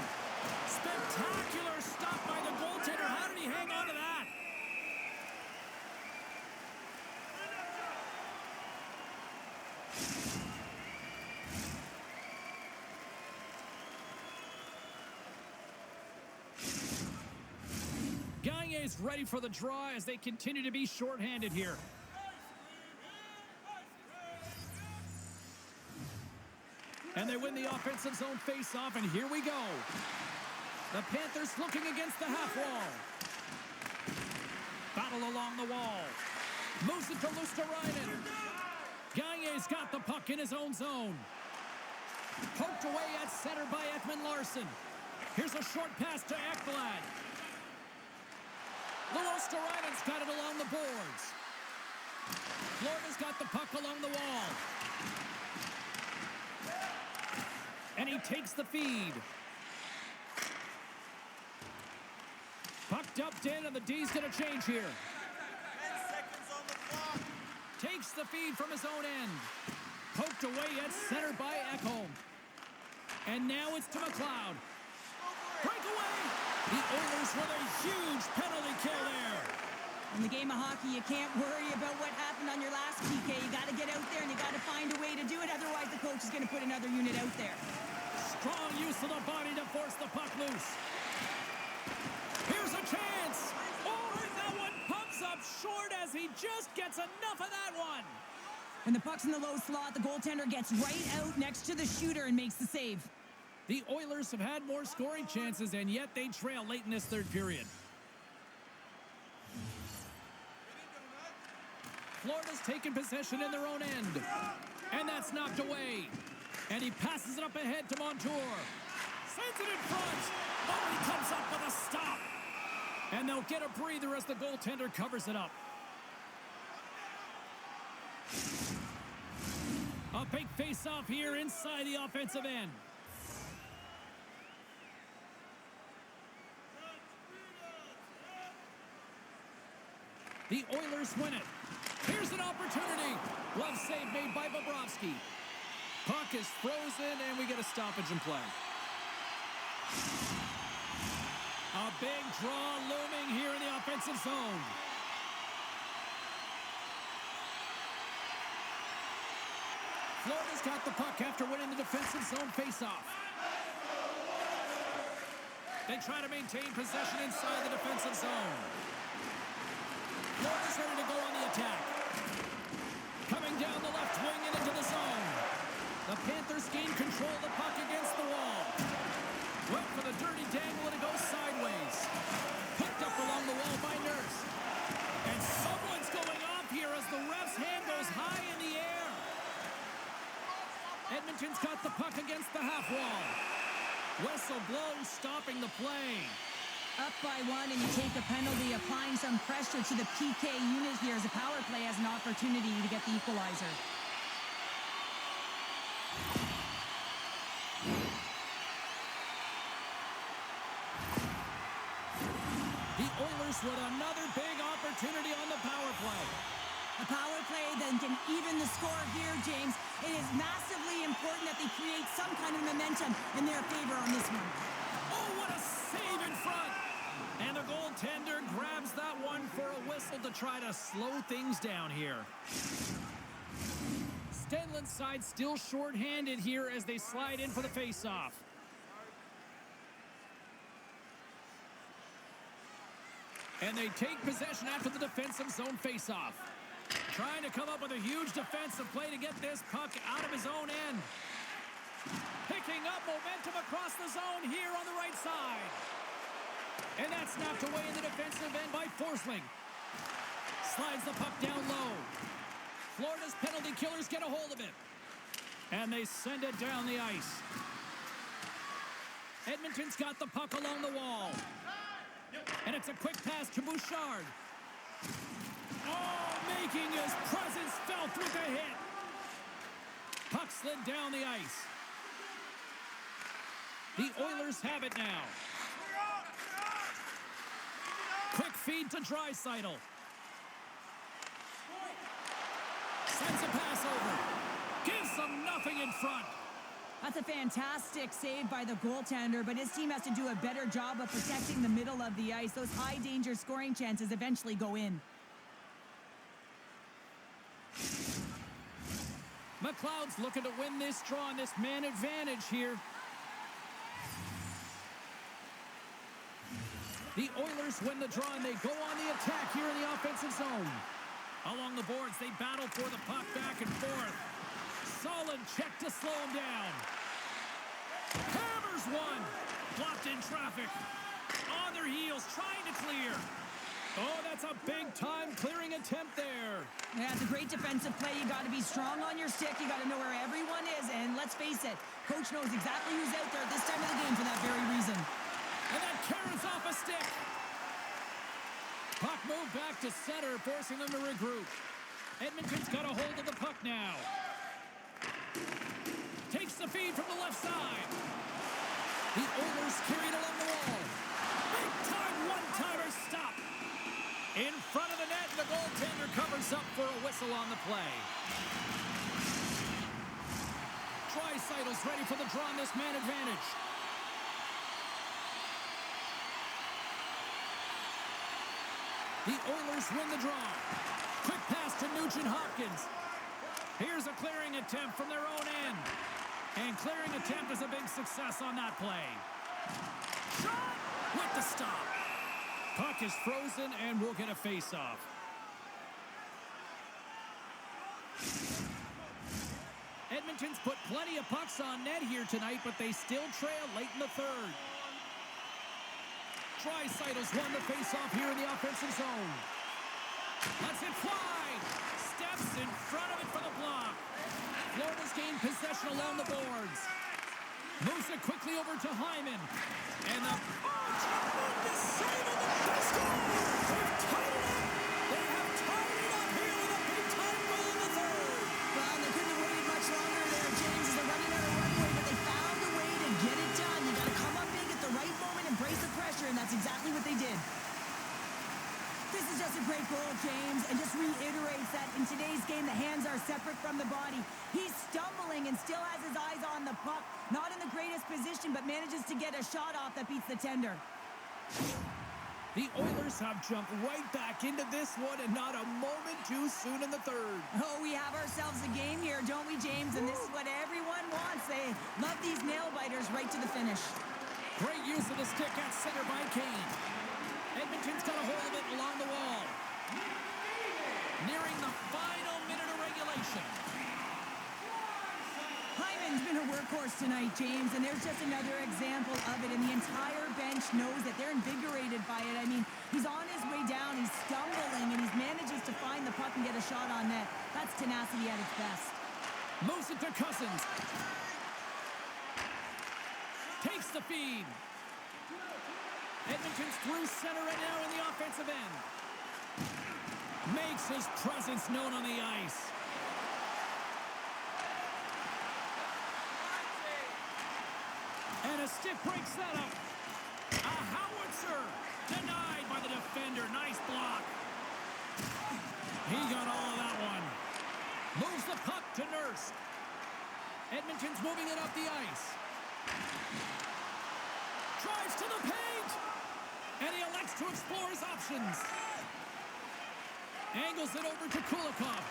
Spectacular stop by the goaltender. How did he hang on to that? Gagne's ready for the draw as they continue to be shorthanded here. And they win the offensive zone face-off, and here we go. The Panthers looking against the half wall. Battle along the wall. Moves it to Luskarainen. Gagne's got the puck in his own zone. Poked away at center by Ekman-Larsson. Here's a short pass to Ekblad. Storanen's got it along the boards. Florida's got the puck along the wall. And he takes the feed. Puck dumped in, and the D's going to change here. 10 seconds on the clock. Takes the feed from his own end. Poked away at center by Ekholm. And now it's to McLeod. Breakaway! The Oilers with a huge penalty kill there. In the game of hockey, you can't worry about what happened on your last PK. You got to get out there, and you got to find a way to do it. Otherwise, the coach is going to put another unit out there. Strong use of the body to force the puck loose. Here's a chance. Oh, and that one pumps up short as he just gets enough of that one. When the puck's in the low slot, the goaltender gets right out next to the shooter and makes the save. The Oilers have had more scoring chances, and yet they trail late in this third period. Florida's taken possession in their own end. And that's knocked away. And he passes it up ahead to Montour. Sends it in front. Oh, he comes up with a stop. And they'll get a breather as the goaltender covers it up. A big face-off here inside the offensive end. The Oilers win it. Here's an opportunity. Glove save made by Bobrovsky. Puck is frozen, and we get a stoppage in play. A big draw looming here in the offensive zone. Florida's got the puck after winning the defensive zone faceoff. They try to maintain possession inside the defensive zone. Florida's ready to go on the attack. Coming down the left wing and into the zone. The Panthers gain control of the puck against the wall. Went for the dirty dangle and it goes sideways. Picked up along the wall by Nurse. And someone's going off here as the ref's hand goes high in the air. Edmonton's got the puck against the half wall. Whistle blows, stopping the play. Up by one, and you take a penalty, applying some pressure to the PK unit here as the power play has an opportunity to get the equalizer. The Oilers with another big opportunity on the power play. A power play that can even the score here, James. It is massively important that they create some kind of momentum in their favor on this one. Oh, what a save in front! And the goaltender grabs that one for a whistle to try to slow things down here. Stenland's side still short-handed here as they slide in for the face-off. And they take possession after the defensive zone face-off. Trying to come up with a huge defensive play to get this puck out of his own end. Picking up momentum across the zone here on the right side. And that's knocked away in the defensive end by Forsling. Slides the puck down low. Florida's penalty killers get a hold of it. And they send it down the ice. Edmonton's got the puck along the wall. And it's a quick pass to Bouchard. Oh, making his presence felt with a hit. Puck slid down the ice. The Oilers have it now. Quick feed to Draisaitl. Sends a pass over. Gives them nothing in front. That's a fantastic save by the goaltender, but his team has to do a better job of protecting the middle of the ice. Those high-danger scoring chances eventually go in. McLeod's looking to win this draw and this man advantage here. The Oilers win the draw and they go on the attack here in the offensive zone. Along the boards, they battle for the puck back and forth. Solid check to slow him down. Hammers one. Blocked in traffic. On their heels, trying to clear. Oh, that's a big-time clearing attempt there. Yeah, it's a great defensive play. You got to be strong on your stick. You got to know where everyone is. And let's face it, coach knows exactly who's out there at this time of the game for that very reason. And that carries off a stick. Puck moved back to center, forcing them to regroup. Edmonton's got a hold of the puck now. Takes the feed from the left side. The Oilers carried along the wall. Big time one-timer stop. In front of the net, the goaltender covers up for a whistle on the play. Draisaitl ready for the draw on this man advantage. The Oilers win the draw. Quick pass to Nugent-Hopkins. Here's a clearing attempt from their own end. And clearing attempt is a big success on that play. Shot with the stop. Puck is frozen and we'll get a face-off. Edmonton's put plenty of pucks on net here tonight, but they still trail late in the third. Draisaitl's won the face-off here in the offensive zone. Lets it fly. Steps in front of it for the block. Florida's gained possession along the boards. Moves it quickly over to Hyman. And the... the save of the score! They've tied it up! They have tied it up here with a big-time goal in the third! Well, they couldn't have waited much longer there, James. They're running out of runway, but they found a way to get it done. You got to come up big at the right moment and brace the pressure, and that's exactly what they did. This is just a great goal, James, and just reiterates that in today's game, the hands are separate from the body. He's stumbling and still has his eyes on the puck. Not in the greatest position, but manages to get a shot off that beats the tender. The Oilers have jumped right back into this one, and not a moment too soon in the third. Oh, we have ourselves a game here, don't we, James? And this is what everyone wants. They love these nail-biters right to the finish. Great use of the stick at center by Kane. Edmonton's got a hold of it along the wall. Nearing the final minute of regulation. Hyman's been a workhorse tonight, James, and there's just another example of it, and the entire bench knows that they're invigorated by it. I mean, he's on his way down, he's stumbling, and he manages to find the puck and get a shot on net. That's tenacity at its best. Moves it to Cousins. Takes the feed. Edmonton's through center right now in the offensive end. Makes his presence known on the ice. And a stick breaks that up. A howitzer denied by the defender. Nice block. He got all of that one. Moves the puck to Nurse. Edmonton's moving it up the ice. Drives to the paint. And he elects to explore his options. Angles it over to Kulikov.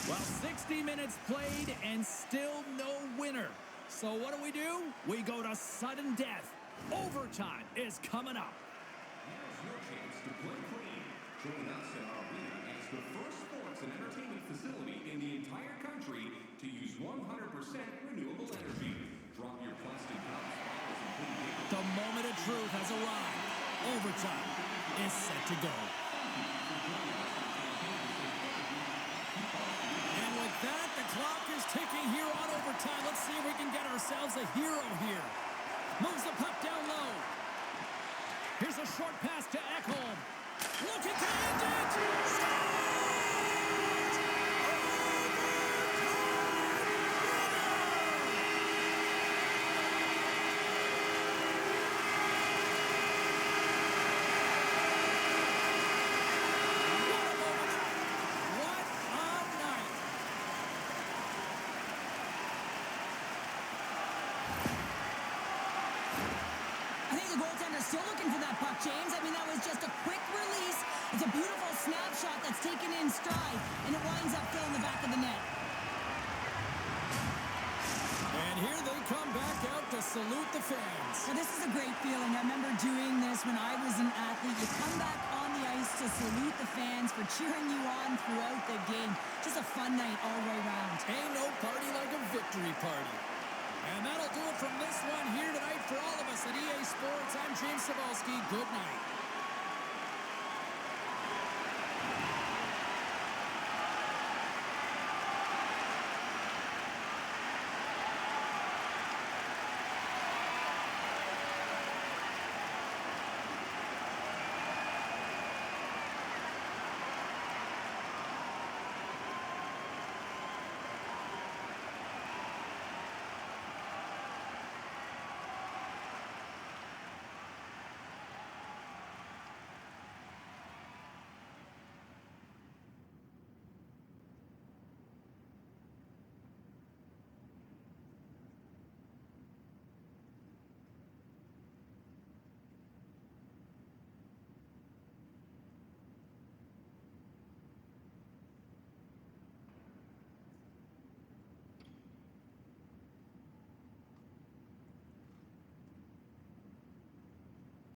Well, 60 minutes played and still no winner. So what do? We go to sudden death. Overtime is coming up. Here's your chance to play clean. Join us in our arena as the first sports and entertainment facility in the entire country to use 100% renewable energy. Drop your plastic cups, bottles, and clean paper. The moment of truth has arrived. Overtime is set to go. And with that, the clock is ticking here on overtime. Let's see if we can get ourselves a hero here. Moves the puck down low. Here's a short pass to Ekholm. Looking to end it. Still looking for that puck, James. I mean, that was just a quick release. It's a beautiful snapshot that's taken in stride, and it winds up filling the back of the net. And here they come back out to salute the fans. Now, this is a great feeling. I remember doing this when I was an athlete. You come back on the ice to salute the fans for cheering you on throughout the game. Just a fun night all the way around. Ain't no party like a victory party. And that'll do it from this one here tonight for all of us at EA Sports. I'm James Cebulski. Good night.